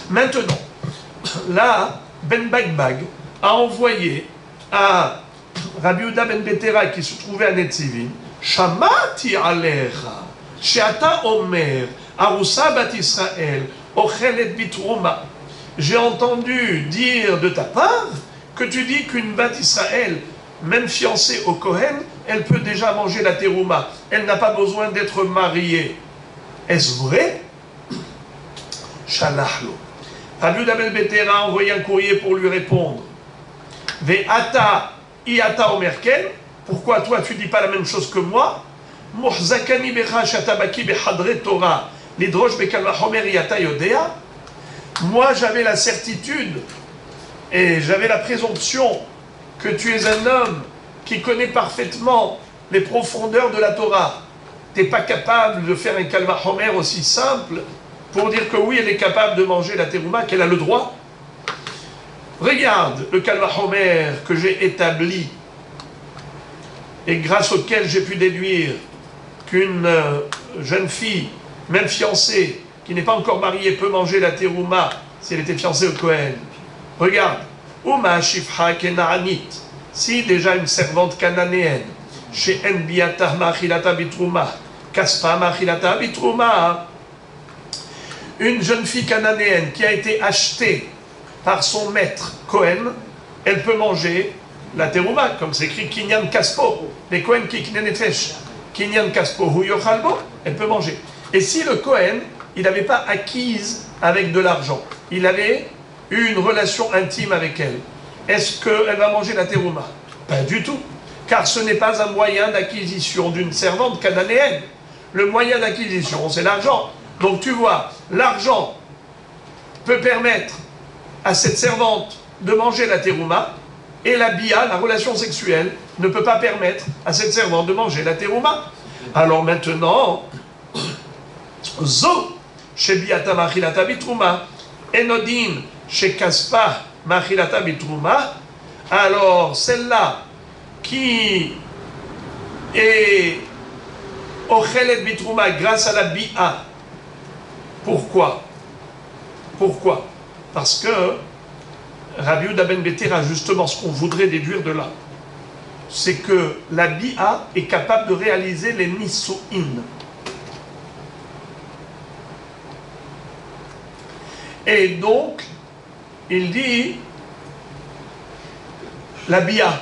Maintenant, là, Ben Bagbag a envoyé à Rabbi Yehuda ben Betera qui se trouvait à Netzivin, Shamati alecha, she'ata omer, arusa bat Israël, ochelet bitrouma. J'ai entendu dire de ta part que tu dis qu'une bat Israël, même fiancée au Kohen, elle peut déjà manger la terouma. Elle n'a pas besoin d'être mariée. Est-ce vrai? Shalachlo. Rabbi Yehuda ben Betera a envoyé un courrier pour lui répondre. Ve'ata iata omerken. Pourquoi toi tu dis pas la même chose que moi? Muhzakani becha shatabaki behadre Torah. Lidrosh bekalvachomer iata yodea. Moi j'avais la certitude et j'avais la présomption que tu es un homme qui connaît parfaitement les profondeurs de la Torah. Tu n'es pas capable de faire un kalvachomer aussi simple pour dire que oui, elle est capable de manger la terouma, qu'elle a le droit. Regarde le kalvachomer que j'ai établi et grâce auquel j'ai pu déduire qu'une jeune fille, même fiancée, qui n'est pas encore mariée, peut manger la terouma si elle était fiancée au Kohen. Regarde, Uma Shifha Kenaanit, si déjà une servante cananéenne, chez Enbiata Machilata Bitrouma, Kaspa Machilata Bitrouma, une jeune fille cananéenne qui a été achetée par son maître Kohen, elle peut manger la terouma, comme c'est écrit Kinyan Kaspo, les Kohen qui Kinyan Nefesh, Kinyan Kaspo Hu Yochalbo, elle peut manger. Et si le Kohen, il n'avait pas acquise avec de l'argent, il avait eu une relation intime avec elle, est-ce qu'elle va manger la terouma? Pas du tout, car ce n'est pas un moyen d'acquisition d'une servante cananéenne. Le moyen d'acquisition, c'est l'argent. Donc tu vois, l'argent peut permettre à cette servante de manger la terouma, et la bia, la relation sexuelle, ne peut pas permettre à cette servante de manger la terouma. Alors maintenant, Zo, chez biata machilata bitrouma, enodin, chez kaspa machilata bitrouma, alors celle-là qui est ochelet bitrouma grâce à la bia, pourquoi? Pourquoi? Parce que Rabbi Yehuda ben Betera, justement, ce qu'on voudrait déduire de là, c'est que la bia est capable de réaliser les nisu'in. Et donc, il dit, la bia,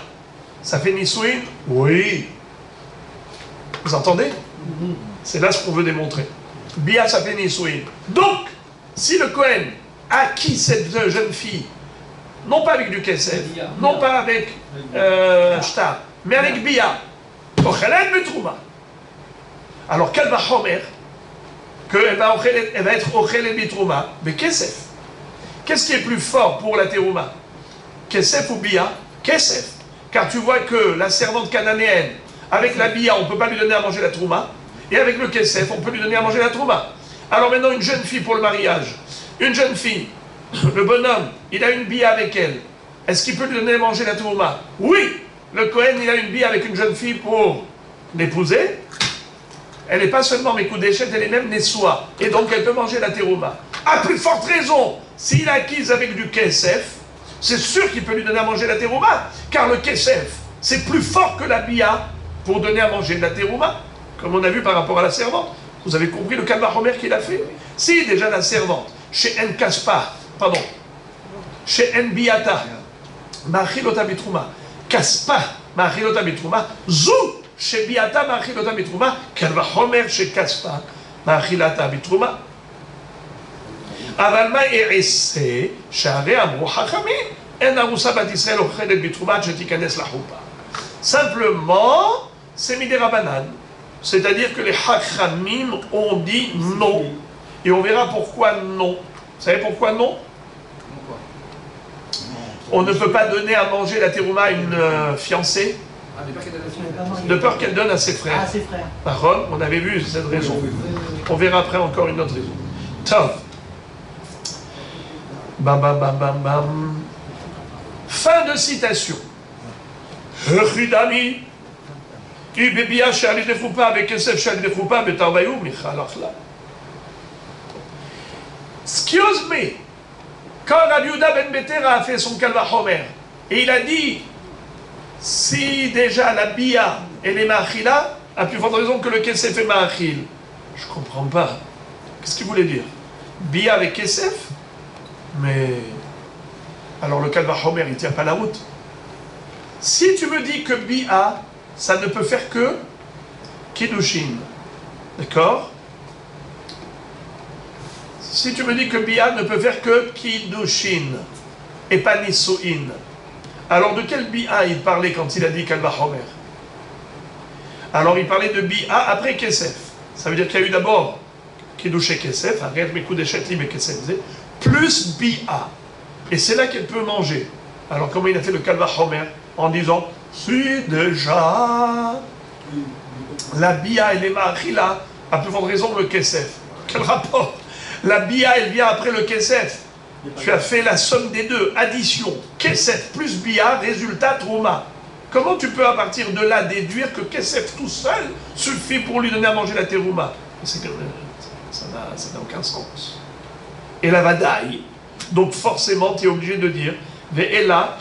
ça fait nisu'in? Oui. Vous entendez? C'est là ce qu'on veut démontrer. Bia, ça fait nisu'in. Donc, si le Kohen acquis cette jeune fille, non pas avec du kesef, non pas avec shtar, mais avec bia, alors qu'elle va chomer, qu'elle va être ochelet bitrouma, mais kesef. Qu'est-ce qui est plus fort pour la terouma? Kesef ou bia? Kesef. Car tu vois que la servante cananéenne, avec la bia, on ne peut pas lui donner à manger la trouma, et avec le kesef, on peut lui donner à manger la trouma. Alors maintenant, une jeune fille pour le mariage, une jeune fille, le bonhomme, il a une bia avec elle. Est-ce qu'il peut lui donner à manger la terouma? Oui. Le Kohen, il a une bia avec une jeune fille pour l'épouser. Elle n'est pas seulement Mekoudeshet, elle est même Nessoua. Et donc, elle peut manger la terouma. À plus forte raison, s'il a acquise avec du kesef, c'est sûr qu'il peut lui donner à manger la terouma. Car le kesef, c'est plus fort que la bia pour donner à manger la terouma. Comme on a vu par rapport à la servante. Vous avez compris le kalvachomer qu'il a fait? Si déjà la servante, chez En Kaspa, pardon, chez En Biata, Machilota Bitrouma, Kaspa, Machilota Bitrouma, Zou, chez Biata, Machilota Bitrouma, kalvachomer chez Kaspa, Machilota Bitrouma. אבל מה יעשה שהרי אמרו חכמים אין ארוסה בת ישראל אוכלת בתרומה עד שתיכנס לחופה. Simplement, c'est midérabanan. C'est-à-dire que les Chachamim ont dit non. Et on verra pourquoi non. Vous savez pourquoi non? On ne peut pas donner à manger la terouma à une fiancée de peur qu'elle donne à ses frères. À ses frères. Par Rome, on avait vu cette raison. On verra après encore une autre raison. Tov. Bam, bam, bam, bam, bam. Fin de citation. Hechidami. Ibibia shali de foupa avec Kesef shali de foupa betarbayou michal achla. Excuse me. Quand Rabbi Yehuda ben Betera a fait son Kalva Homer, et il a dit, si déjà la Bia et les Ma'achila, à plus forte raison que le Kesef et Ma'achil. Je comprends pas. Qu'est-ce qu'il voulait dire? Bia avec Kesef? Mais alors le Kalva Homer, il tient pas la route. Si tu me dis que Bia, ça ne peut faire que Kiddushin, d'accord? Si tu me dis que Bia ne peut faire que Kiddushin et pas Nisuin, alors de quel Bia il parlait quand il a dit Kalva Homer? Alors il parlait de Bia après Kesef. Ça veut dire qu'il y a eu d'abord Kiddush et Kesef, arrête mes coups d'échec libre et Kesef, plus Bia. Et c'est là qu'elle peut manger. Alors comment il a fait le Kalva Homer? En disant, si déjà la Bia et les Ma'achila, à plus forte raison le Kesef. Quel rapport? La Bia, elle vient après le Kesef. Tu as fait la somme des deux, addition. Kesef plus Bia, résultat Trouma. Comment tu peux à partir de là déduire que Kesef tout seul suffit pour lui donner à manger la Terouma? Ça n'a aucun sens. Et la Vadaï. Donc forcément, tu es obligé de dire Ve'ela,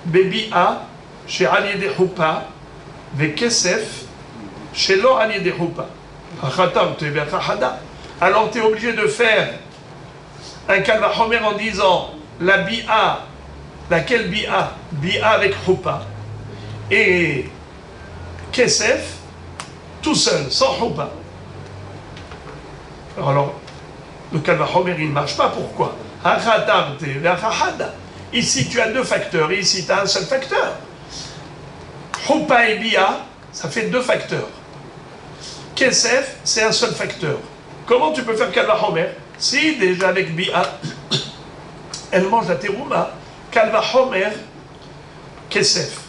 Bebi'a, chez Ali de Houpa, Ve'kesef, chez Lo Ali de Houpa. Alors tu es obligé de faire un Kalva Homer en disant la Bi'a, laquelle Bi'a? Bi'a avec Houpa. Et Kesef, tout seul, sans Houpa. Alors, le Kalva Homer, il ne marche pas. Pourquoi? Ici, tu as deux facteurs, et ici, tu as un seul facteur. Houpa et Bia, ça fait deux facteurs. Kesef, c'est un seul facteur. Comment tu peux faire Kalva Homer? Si, déjà avec Bia, elle mange la Terouma, Kalva Homer, Kesef.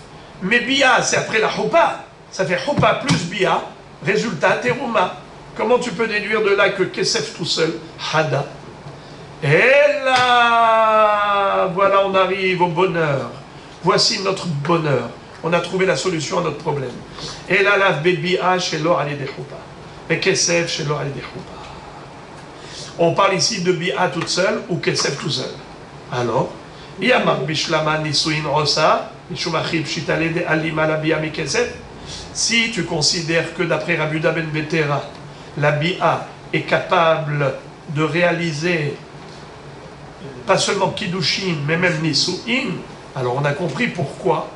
Mais Bia, c'est après la Houpa. Ça fait Houpa plus Bia, résultat Terouma. Comment tu peux déduire de là que Kesef tout seul, Hada? Et là, voilà, on arrive au bonheur. Voici notre bonheur. On a trouvé la solution à notre problème. Et là, la Bia chez l'or Ali de Houpa. Et Kesef chez l'or Ali de Houpa. On parle ici de Bia toute seule ou Kesef tout seul. Alors, Yamar Bishlama Nisuin Rosa, si tu considères que d'après Rabbi Yehuda ben Betera, la Bia est capable de réaliser pas seulement Kiddushin, mais même Nisuin, alors on a compris pourquoi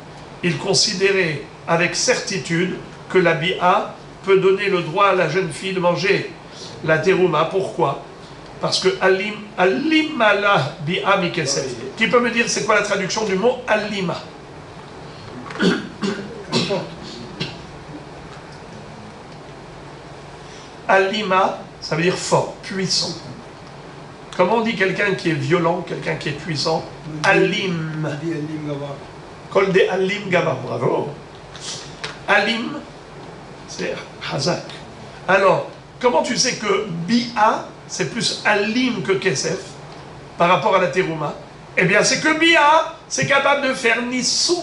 il considérait avec certitude que la Bia peut donner le droit à la jeune fille de manger la Terouma. Pourquoi? Parce que Alimala Bia Mikesef. Qui peut me dire c'est quoi la traduction du mot Alima? Alima, ça veut dire fort, puissant. Comment on dit quelqu'un qui est violent, quelqu'un qui est puissant? Alim. Kol de Alim Gaba. Bravo. Alim, c'est Hazak. Alors, comment tu sais que Bia, c'est plus Alim que Kesef par rapport à la Terouma? Eh bien, c'est que Bia, c'est capable de faire Nisuin.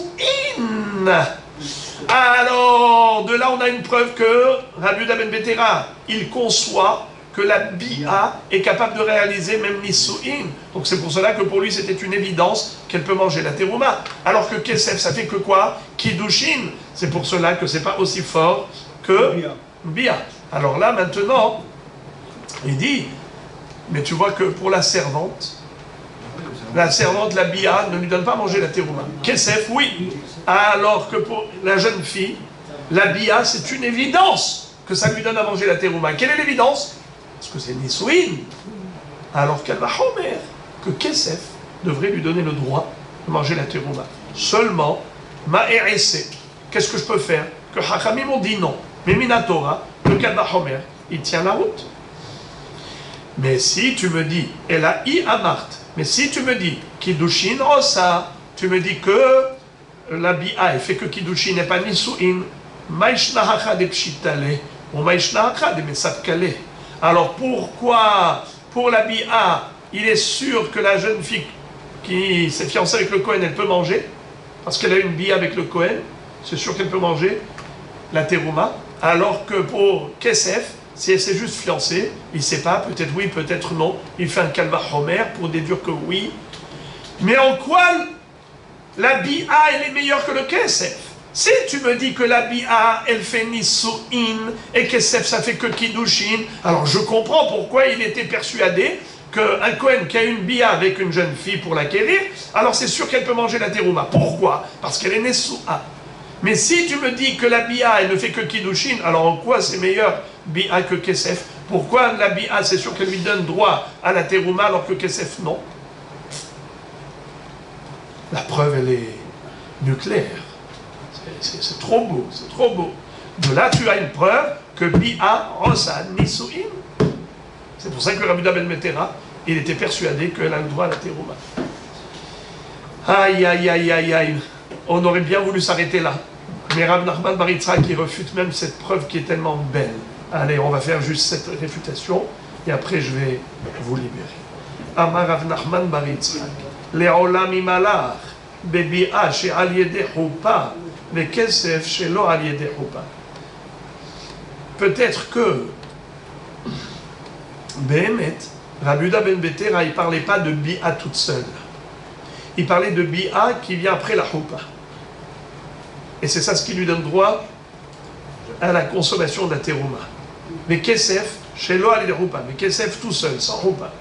Alors, de là, on a une preuve que Rabbi Yehuda ben Betera, il conçoit que la Bia est capable de réaliser même Nisuin. Donc, c'est pour cela que pour lui, c'était une évidence qu'elle peut manger la Terouma. Alors que Kesef, ça fait que quoi? Kiddushin. C'est pour cela que c'est pas aussi fort que Bia. Alors là, maintenant, il dit, mais tu vois que pour la servante, la Bia, ne lui donne pas à manger la Terouma. Kesef, oui. Alors que pour la jeune fille, la Bia, c'est une évidence que ça lui donne à manger la Terouma. Quelle est l'évidence? Parce que c'est Nisuin. Alors qu'elle va Homer, que Kesef devrait lui donner le droit de manger la Terouma. Seulement, Ma'erese, qu'est-ce que je peux faire? Que Hachamim ont dit non. Mais Minatora, le Kalva Homer, il tient la route. Mais si tu me dis, elle a I Amart, mais si tu me dis, Kiddushin Rosa, tu me dis que la Bia, elle fait que Kiddushin n'est pas Nisuin, Maishnahacha de Pshitale, ou Maishnahacha de Mesapkale. Alors pourquoi, pour la Bia, il est sûr que la jeune fille qui s'est fiancée avec le Kohen, elle peut manger, parce qu'elle a une Bia avec le Kohen, c'est sûr qu'elle peut manger la Terouma, alors que pour Kesef, Si elle s'est juste fiancée, il ne sait pas, peut-être oui, peut-être non. Il fait un kalva homer pour déduire que oui. Mais en quoi la bi'a, elle est meilleure que le kesef? Si tu me dis que la bi'a, elle fait nisu'in et kesef, ça fait que kiddushin, alors je comprends pourquoi il était persuadé qu'un Kohen qui a une bi'a avec une jeune fille pour l'acquérir, alors c'est sûr qu'elle peut manger la terouma. Pourquoi? Parce qu'elle est nesu'a. Mais si tu me dis que la bi'a, elle ne fait que kiddushin, alors en quoi c'est meilleur bi'a que kesef? Pourquoi la bi'a, c'est sûr qu'elle lui donne droit à la terouma alors que kesef, non? La preuve, elle est nucléaire. C'est trop beau, c'est trop beau. De là, tu as une preuve que bi'a rosa nisu'in. C'est pour ça que Rabbi Ben Metera, il était persuadé qu'elle a le droit à la terouma. Aïe, aïe, aïe, aïe, aïe. On aurait bien voulu s'arrêter là. Mais Rav Nachman bar Yitzhak qui refute même cette preuve qui est tellement belle. Allez, on va faire juste cette réfutation et après je vais vous libérer. Amar Rav Nachman bar Yitzhak. Le'olam imalach bebi'a she'al yedei chupa ve'kesef she'lo al yedei chupa. Peut-être que Behemet, Rabbi Yehuda ben Betera, il ne parlait pas de bi'a toute seule. Il parlait de bi'a qui vient après la chupa. Et c'est ça ce qui lui donne droit à la consommation de la terouma. Mais kesef, chez lo al chupa, mais kesef tout seul, sans chupa.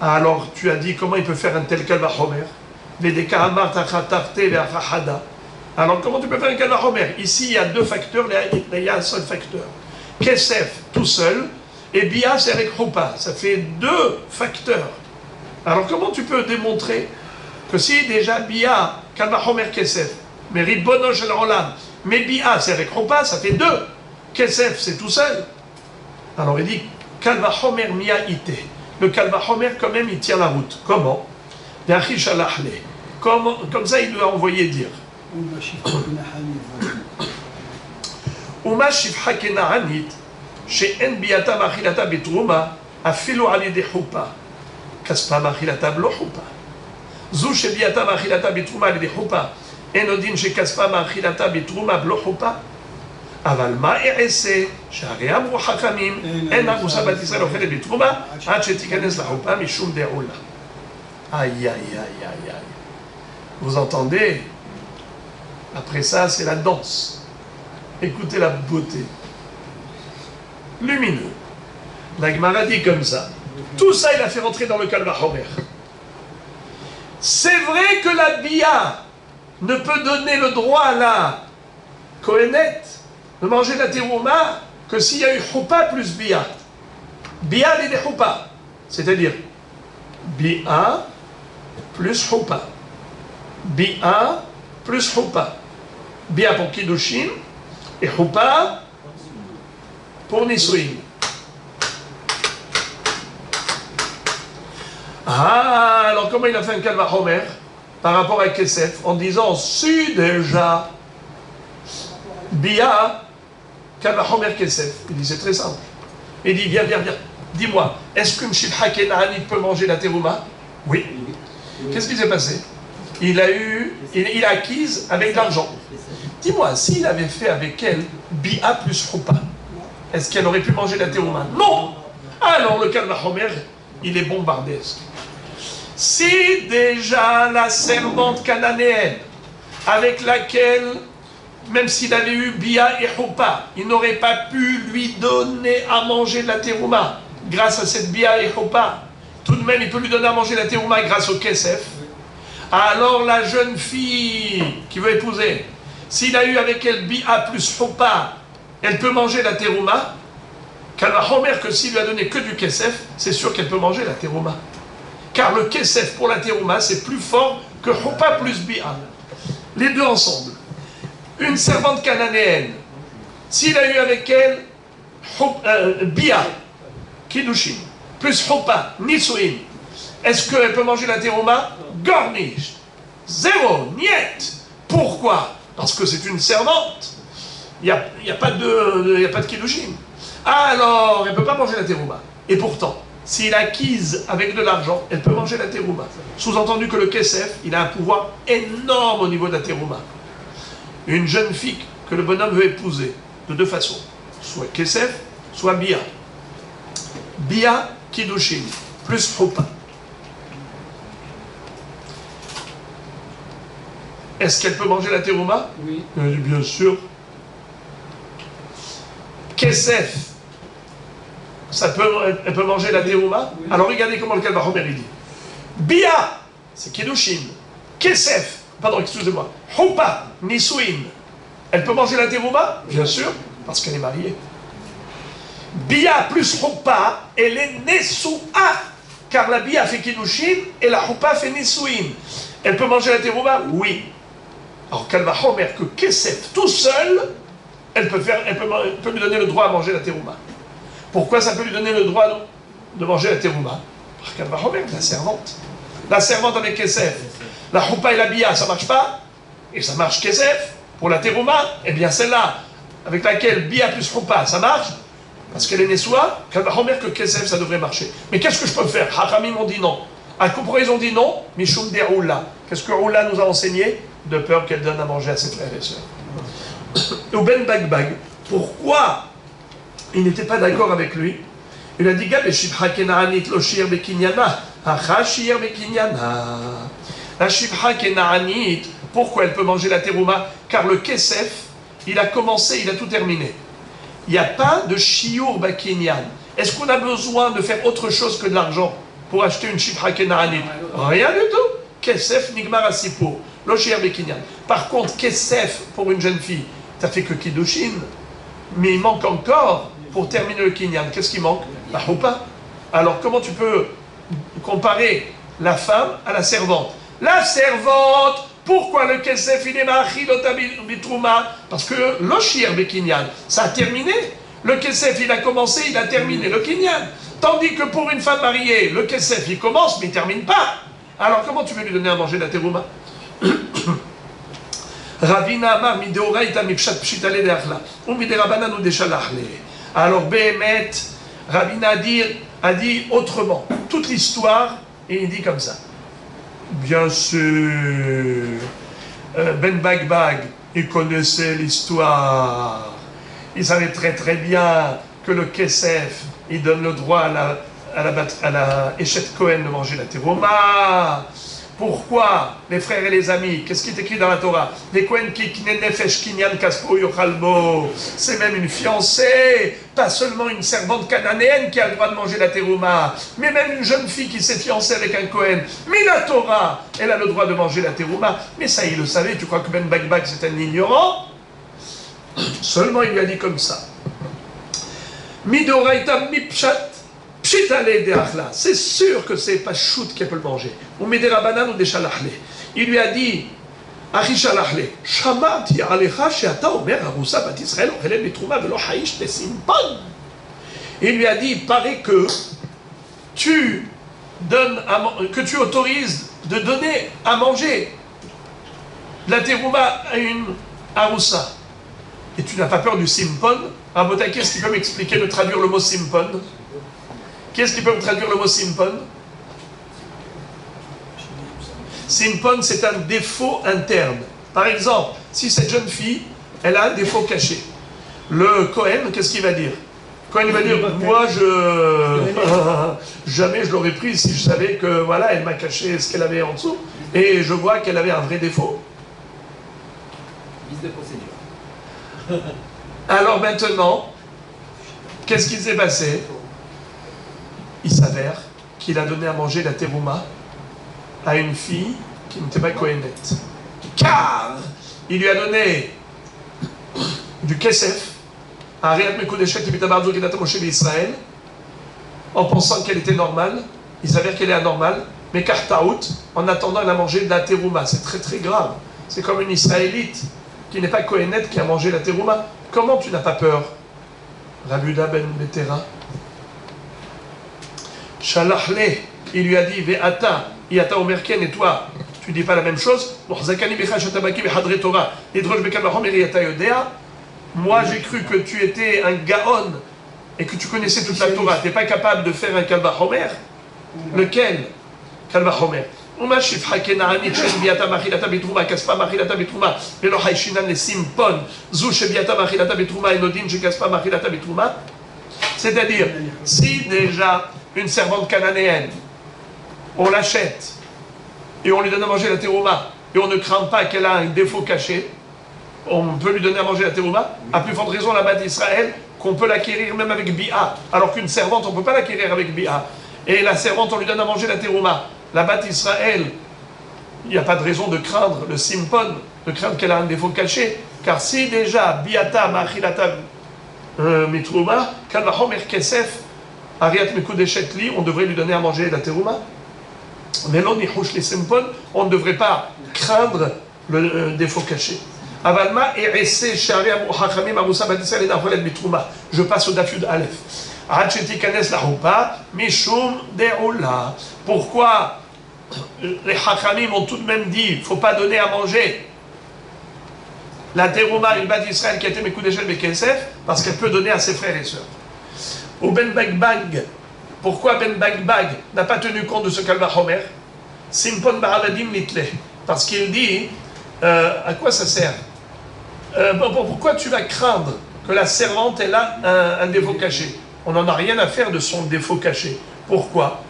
Alors tu as dit comment il peut faire un tel kalva homer? Alors comment tu peux faire un kalva homer? Ici il y a deux facteurs, il y a un seul facteur. Kesef tout seul, et bi'a c'est avec chupa. Ça fait deux facteurs. Alors comment tu peux démontrer que si déjà bi'a, kalva homer kesef, mais ribono shel olam, mais bi'a c'est avec chupa, ça fait deux. Kesef c'est tout seul. Alors il dit kalva homer mi'a ite. Le kalva homer quand même il tient la route. Comment? Comme ça il lui a envoyé dire. Uma shifha kena'anit she'en bi'ata machilata betruma afilu al yedei chupa kaspa machilata blo chupa zu shebi'ata machilata betruma al yedei chupa en odin shekaspa machilata betruma blo chupa אבל מה אעשה שהרי אמרו חכמים אין ארוסה בת ישראל אוכלת בתרומה עד שתיכנס לחופה משום דעולה. Aïe, aïe, aïe, aïe, aïe. Vous entendez? Après ça, c'est la danse. Écoutez la beauté. Lumineux. La Gemara dit comme ça. Tout ça, il a fait rentrer dans le kalva homer. C'est vrai que la bi'a ne peut donner le droit à la kohenet de manger la terouma que s'il y a eu chupa plus bi'a. Bi'a l'idée chupa. C'est-à-dire bi'a plus chupa. Bi'a plus chupa. Bi'a pour kiddushin et chupa pour nisuin. Ah, alors comment il a fait un kalva homer par rapport à Kesef en disant si déjà bi'a kalva homer Kesef. Il dit c'est très simple. Il dit viens, dis-moi, est-ce qu'une shifha kena'anit peut manger la terouma? Oui. Qu'est-ce qui s'est passé? Il a acquise avec de l'argent. Dis-moi, s'il avait fait avec elle bi'a plus chupa, est-ce qu'elle aurait pu manger la terouma? Non. Alors le kalva homer, il est bombardesque. Si déjà la servante cananéenne avec laquelle, même s'il avait eu bi'a et chupa, il n'aurait pas pu lui donner à manger de la terouma grâce à cette bi'a et chupa, tout de même il peut lui donner à manger la terouma grâce au kesef. Alors la jeune fille qui veut épouser, s'il a eu avec elle bi'a plus chupa, elle peut manger la terouma. Kalva homer que s'il lui a donné que du kesef, c'est sûr qu'elle peut manger la terouma. Car le kesef pour la terouma, c'est plus fort que chupa plus bi'a. Les deux ensemble. Une servante cananéenne, s'il a eu avec elle bi'a, kiddushin, plus chupa, nisuin, est-ce qu'elle peut manger la terouma? Gornish. Zéro, niet. Pourquoi? Parce que c'est une servante. Il n'y a pas de kiddushin. Alors, elle ne peut pas manger la terouma. Et pourtant, s'il acquise avec de l'argent, elle peut manger la terouma. Sous-entendu que le kesef, il a un pouvoir énorme au niveau de la terouma. Une jeune fille que le bonhomme veut épouser, de deux façons. Soit kesef, soit Bia. Bia Kiddushin, plus Choupa. Est-ce qu'elle peut manger la terouma? Oui. Bien sûr. Kesef, elle peut manger la terouma? Oui. Alors regardez comment le Kalvachomer il dit. Bia, c'est Kiddushin. Kesef, pardon, excusez-moi. Choupa, Nisuin, elle peut manger la terouma? Bien sûr, parce qu'elle est mariée. Bia plus Choupa, elle est Nesua, car la Bia fait Kiddushin et la Choupa fait Nisuin. Elle peut manger la terouma? Oui. Alors Kalvachomer que Kesef tout seul, elle peut lui donner le droit à manger la terouma. Pourquoi ça peut lui donner le droit de manger la terouma? Par Kalvachomer, la servante. La servante avec Kesef. La Choupa et la Bia, ça marche pas? Et ça marche Kesef. Pour la terouma, eh bien celle-là, avec laquelle Bia plus Choupa, ça marche? Parce qu'elle est Nessoua, Kalvachomer que Kesef, ça devrait marcher. Mais qu'est-ce que je peux faire? Hachamim ont dit non. Pourquoi ils ont dit non? Mishum de Roula. Qu'est-ce que Roula nous a enseigné? De peur qu'elle donne à manger à ses frères et sœurs. Ou Ben Bagbag, pourquoi il n'était pas d'accord avec lui? Il a dit Gab et Shibha Kenaanit lo shir bekinyana, acha shir bekinyana. La Shibha Kenaanit, pourquoi elle peut manger la terouma? Car le Kesef, il a commencé, il a tout terminé. Il n'y a pas de shiur bakinyan. Est-ce qu'on a besoin de faire autre chose que de l'argent pour acheter une Shibha Kenaanit? Rien du tout. Kesef nigmar asipur. Lo shir bekinyan. Par contre, Kesef pour une jeune fille, ça fait que Kiddushin, mais il manque encore pour terminer le kinyan. Qu'est-ce qui manque? La choupa. Alors comment tu peux comparer la femme à la servante? La servante, pourquoi le Kesef il est ma'achilota bitrouma? Parce que lo shir bekinyan, ça a terminé. Le Kesef il a commencé, il a terminé le kinyan. Tandis que pour une femme mariée, le Kesef il commence mais il ne termine pas. Alors comment tu veux lui donner à manger la terouma? Ravina Amar mideoraita mipshat pshitale de achla ou miderabanan ou de shalachle. Alors Behemet, Ravina a dit autrement toute l'histoire et il dit comme ça. Bien sûr, Ben Bagbag, il connaissait l'histoire. Il savait très très bien que le Kesef, il donne le droit à la Eshet Cohen de manger la terouma. Pourquoi les frères et les amis? Qu'est-ce qui est écrit dans la Torah? Les Kohen ki nefesh kinyan kaspo yochalbo. C'est même une fiancée, pas seulement une servante cananéenne qui a le droit de manger la terouma, mais même une jeune fille qui s'est fiancée avec un Kohen. Mais la Torah, elle a le droit de manger la terouma. Mais ça, il le savait. Tu crois que Ben Bagbag c'est un ignorant? Seulement, il lui a dit comme ça. Midoraita mipshat. C'est sûr que c'est pas chout qu'elle peut le manger. Ou mederabanan ou des shalachle. Il lui a dit, Achi shalachle, Shamati alecha sheata omer harusa bat Israël ochelem betrouma velo haïsh tesimpon. Il lui a dit, il paraît que tu autorises de donner à manger de la terouma à une harusa. Et tu n'as pas peur du simpon? Rabotai, qu'est-ce qui peut m'expliquer de traduire le mot simpon? Qu'est-ce qui peut me traduire le mot simpon? Simpon, c'est un défaut interne. Par exemple, si cette jeune fille, elle a un défaut caché, le Cohen, qu'est-ce qu'il va dire? Cohen, il va dire, moi, jamais je l'aurais pris si je savais que, voilà, elle m'a caché ce qu'elle avait en dessous, et je vois qu'elle avait un vrai défaut. Vice de procédure. Alors maintenant, qu'est-ce qui s'est passé? Il s'avère qu'il a donné à manger la terouma à une fille qui n'était pas Kohénette. Car il lui a donné du kesef à Ariat Mekoudeshek et Bitabardo Kedat Moshe d'Israël en pensant qu'elle était normale. Il s'avère qu'elle est anormale, mais Kartaout, en attendant, elle a mangé de la terouma. C'est très très grave. C'est comme une Israélite qui n'est pas Kohénette qui a mangé la terouma. Comment tu n'as pas peur? Rabuda ben Betera. Shalachle, il lui a dit, Ve'ata, Yata Omerken, et toi, tu dis pas la même chose? Moi, j'ai cru que tu étais un Gaon et que tu connaissais toute la Torah. Tu n'es pas capable de faire un Kalvachomer? Lequel? Kalvachomer. C'est-à-dire, si déjà une servante cananéenne, on l'achète et on lui donne à manger la terouma, et on ne craint pas qu'elle a un défaut caché, on peut lui donner à manger la terouma, à plus forte raison la bas d'Israël, qu'on peut l'acquérir même avec bi'a, alors qu'une servante, on ne peut pas l'acquérir avec bi'a. Et la servante, on lui donne à manger la terouma. La bas d'Israël, il n'y a pas de raison de craindre le simpon, de craindre qu'elle a un défaut caché, car si déjà bi'ata ma'achilata mitrouma, kalvahomer kesef, ariat mekudeshet li, on devrait lui donner à manger la terouma. Mais l'on nichouch les simpon, on ne devrait pas craindre le défaut caché. Avalma et essaie shari amu hachamim amusa badisraël et d'acholet mitrouma. Je passe au dafud aleph. Hacheti kanes la houpa, mishum de'oula. Pourquoi les hachamim ont tout de même dit, il ne faut pas donner à manger la terouma, une bas d'Israël qui a été mekudeshet bekesef, parce qu'elle peut donner à ses frères et sœurs. Au Ben Bagbag, pourquoi Ben Bagbag n'a pas tenu compte de ce qu'Alva Homer? Simpon Ba'aladim Nitle. Parce qu'il dit, à quoi ça sert? Pourquoi tu vas craindre que la servante ait là un défaut caché? On n'en a rien à faire de son défaut caché. Pourquoi?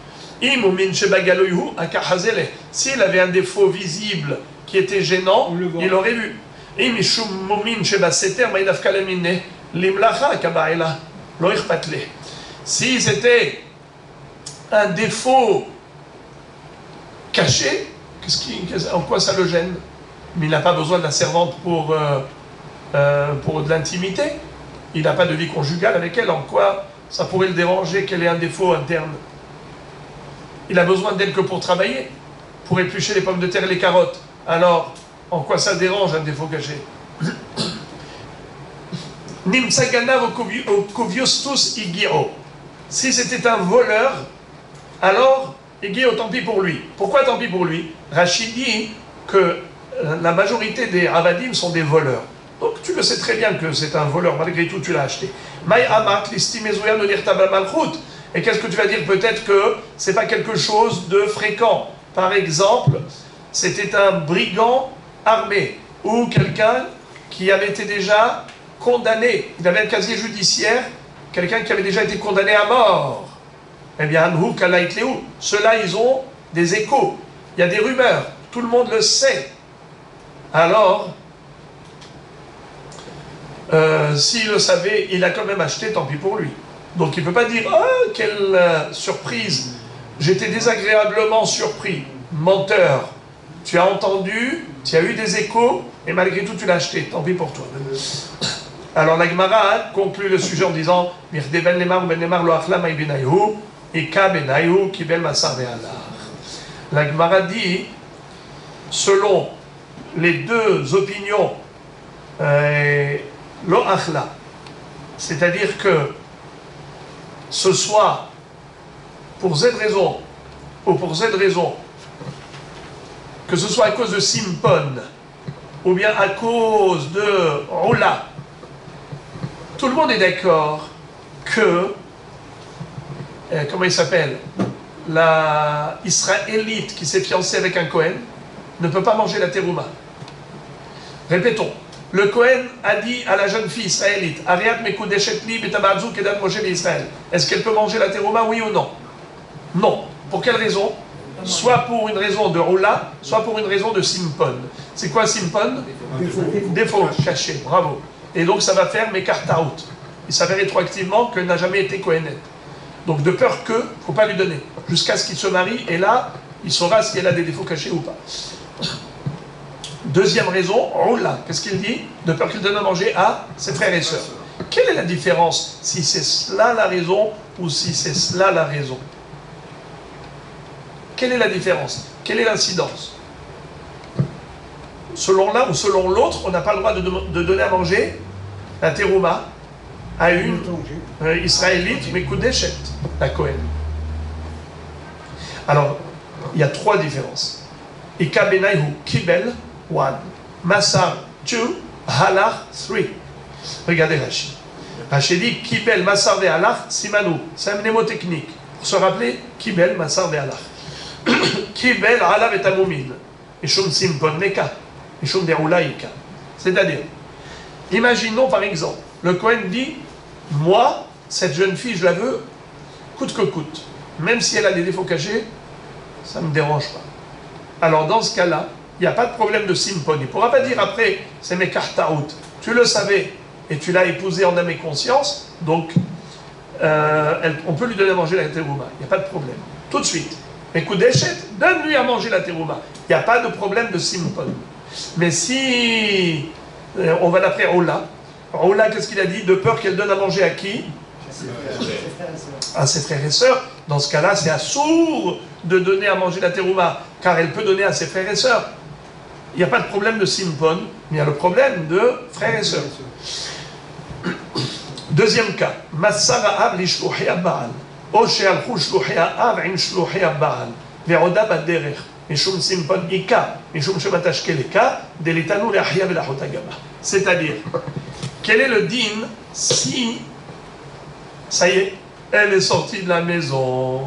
S'il avait un défaut visible qui était gênant, il aurait vu. Si c'était un défaut caché, en quoi ça le gêne? Mais il n'a pas besoin de la servante pour de l'intimité. Il n'a pas de vie conjugale avec elle. En quoi ça pourrait le déranger qu'elle ait un défaut interne? Il a besoin d'elle que pour travailler, pour éplucher les pommes de terre et les carottes. Alors, en quoi ça dérange un défaut caché? Si c'était un voleur, alors, tant pis pour lui. Pourquoi tant pis pour lui? Rachid dit que la majorité des avadim sont des voleurs. Donc tu le sais très bien que c'est un voleur, malgré tout tu l'as acheté. Et qu'est-ce que tu vas dire? Peut-être que c'est pas quelque chose de fréquent. Par exemple, c'était un brigand armé, ou quelqu'un qui avait été déjà condamné. Il avait un casier judiciaire, quelqu'un qui avait déjà été condamné à mort. Eh bien, ceux-là, ils ont des échos. Il y a des rumeurs. Tout le monde le sait. Alors, s'il le savait, il a quand même acheté, tant pis pour lui. Donc il ne peut pas dire « Ah, quelle surprise! J'étais désagréablement surpris. Menteur, tu as entendu, tu as eu des échos, et malgré tout tu l'as acheté, tant pis pour toi. » Alors la Gemara conclut le sujet en disant « Mirde ben lemar ben lemar lo achla ma'i benayhu, ika benayhu kibel masar ve'alar. » La Gemara dit, selon les deux opinions, lo achla, c'est-à-dire que ce soit pour Z raison ou pour Z raison, que ce soit à cause de Simpon ou bien à cause de Oula, tout le monde est d'accord que, comment il s'appelle, la Israélite qui s'est fiancée avec un Cohen ne peut pas manger la terouma. Répétons. Le Cohen a dit à la jeune fille israélite, Ariat mekudeshet li betamazou kedat Moshe Israël. Est-ce qu'elle peut manger la terouma, oui ou non? Non. Pour quelle raison? Soit pour une raison de Oula, soit pour une raison de Simpon. C'est quoi Simpon? Défaut caché, bravo. Et donc ça va faire Mekartaout. Il s'avère rétroactivement qu'elle n'a jamais été Cohenette. Donc de peur que, il ne faut pas lui donner. Jusqu'à ce qu'il se marie, et là, il saura si elle a des défauts cachés ou pas. Deuxième raison, Oula, qu'est-ce qu'il dit? De peur qu'il donne à manger à ses frères et sœurs. Quelle est la différence si c'est cela la raison ou si c'est cela la raison? Quelle est la différence? Quelle est l'incidence? Selon l'un ou selon l'autre, on n'a pas le droit de donner à manger la terouma à une israélite, mais Koudeshet, la Kohen. Alors, il y a trois différences. Ika benayhu kibel, 1. Masar, 2. Halach, 3. Regardez Rachid. Rachid dit Kibel, Masar ve Halach, Simanou. C'est un mnémotechnique. Pour se rappeler, Kibel, Masar ve Halach. Kibel, Halav et Amoumin. Ishum Simpon Neka. Ishum Deroulaïka. C'est-à-dire, imaginons par exemple, le Kohen dit moi, cette jeune fille, je la veux, coûte que coûte. Même si elle a des défauts cachés, ça ne me dérange pas. Alors dans ce cas-là, il n'y a pas de problème de simpon. Il ne pourra pas dire après, c'est mes kartaout. Tu le savais et tu l'as épousée en âme et conscience, donc on peut lui donner à manger la terouma. Il n'y a pas de problème. Tout de suite. Mais Koudeshet, donne-lui à manger la terouma. Il n'y a pas de problème de simpon. Mais si on va l'appeler Ola, Ola, qu'est-ce qu'il a dit? De peur qu'elle donne à manger à qui? À ses frères et sœurs. Dans ce cas-là, c'est assourd de donner à manger la terouma, car elle peut donner à ses frères et sœurs. Il n'y a pas de problème de simpon, mais il y a le problème de frères et sœurs. Deuxième cas, Massara Ab li shluhi Baal, ou she'alchu shluhi Ab im shluhi Baal, ve'oda baderech, mishum simpon ika, mishum shematashkeleka, delitanu le'achia ve'lachot agama. C'est-à-dire, quel est le din si, ça y est, elle est sortie de la maison,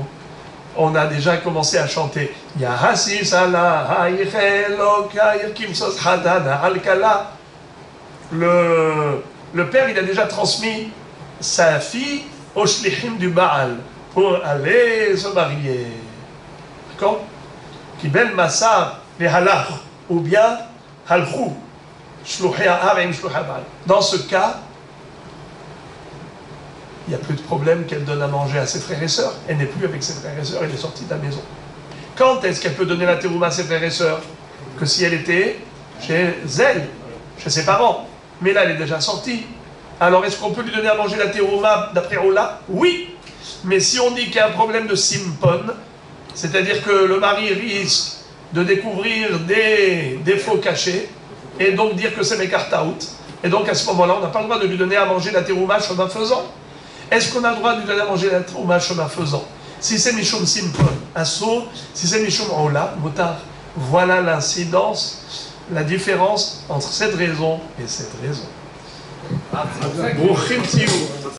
on a déjà commencé à chanter Yahasi Salah Haïchelo Kaïr Sos Hadana Al-Kala. Le père, il a déjà transmis sa fille au shlichim du Baal pour aller se marier. D'accord? Kibel Massar les halach ou bien halchou shluchia avim shluchia Baal. Dans ce cas, il n'y a plus de problème qu'elle donne à manger à ses frères et sœurs. Elle n'est plus avec ses frères et sœurs, elle est sortie de la maison. Quand est-ce qu'elle peut donner la terouma à ses frères et sœurs? Que si elle était chez elle, chez ses parents. Mais là, elle est déjà sortie. Alors, est-ce qu'on peut lui donner à manger la terouma d'après Ola? Oui. Mais si on dit qu'il y a un problème de simpon, c'est-à-dire que le mari risque de découvrir des défauts cachés, et donc dire que c'est mes kartaout, et donc à ce moment-là, on n'a pas le droit de lui donner à manger la terouma chemin faisant. Est-ce qu'on a le droit de lui donner à manger la terouma chemin faisant? Si c'est Mishum Simpon, un sourd, si c'est Mishum Ola, Moutar. Voilà l'incidence, la différence entre cette raison et cette raison. Ah, c'est pour ça que-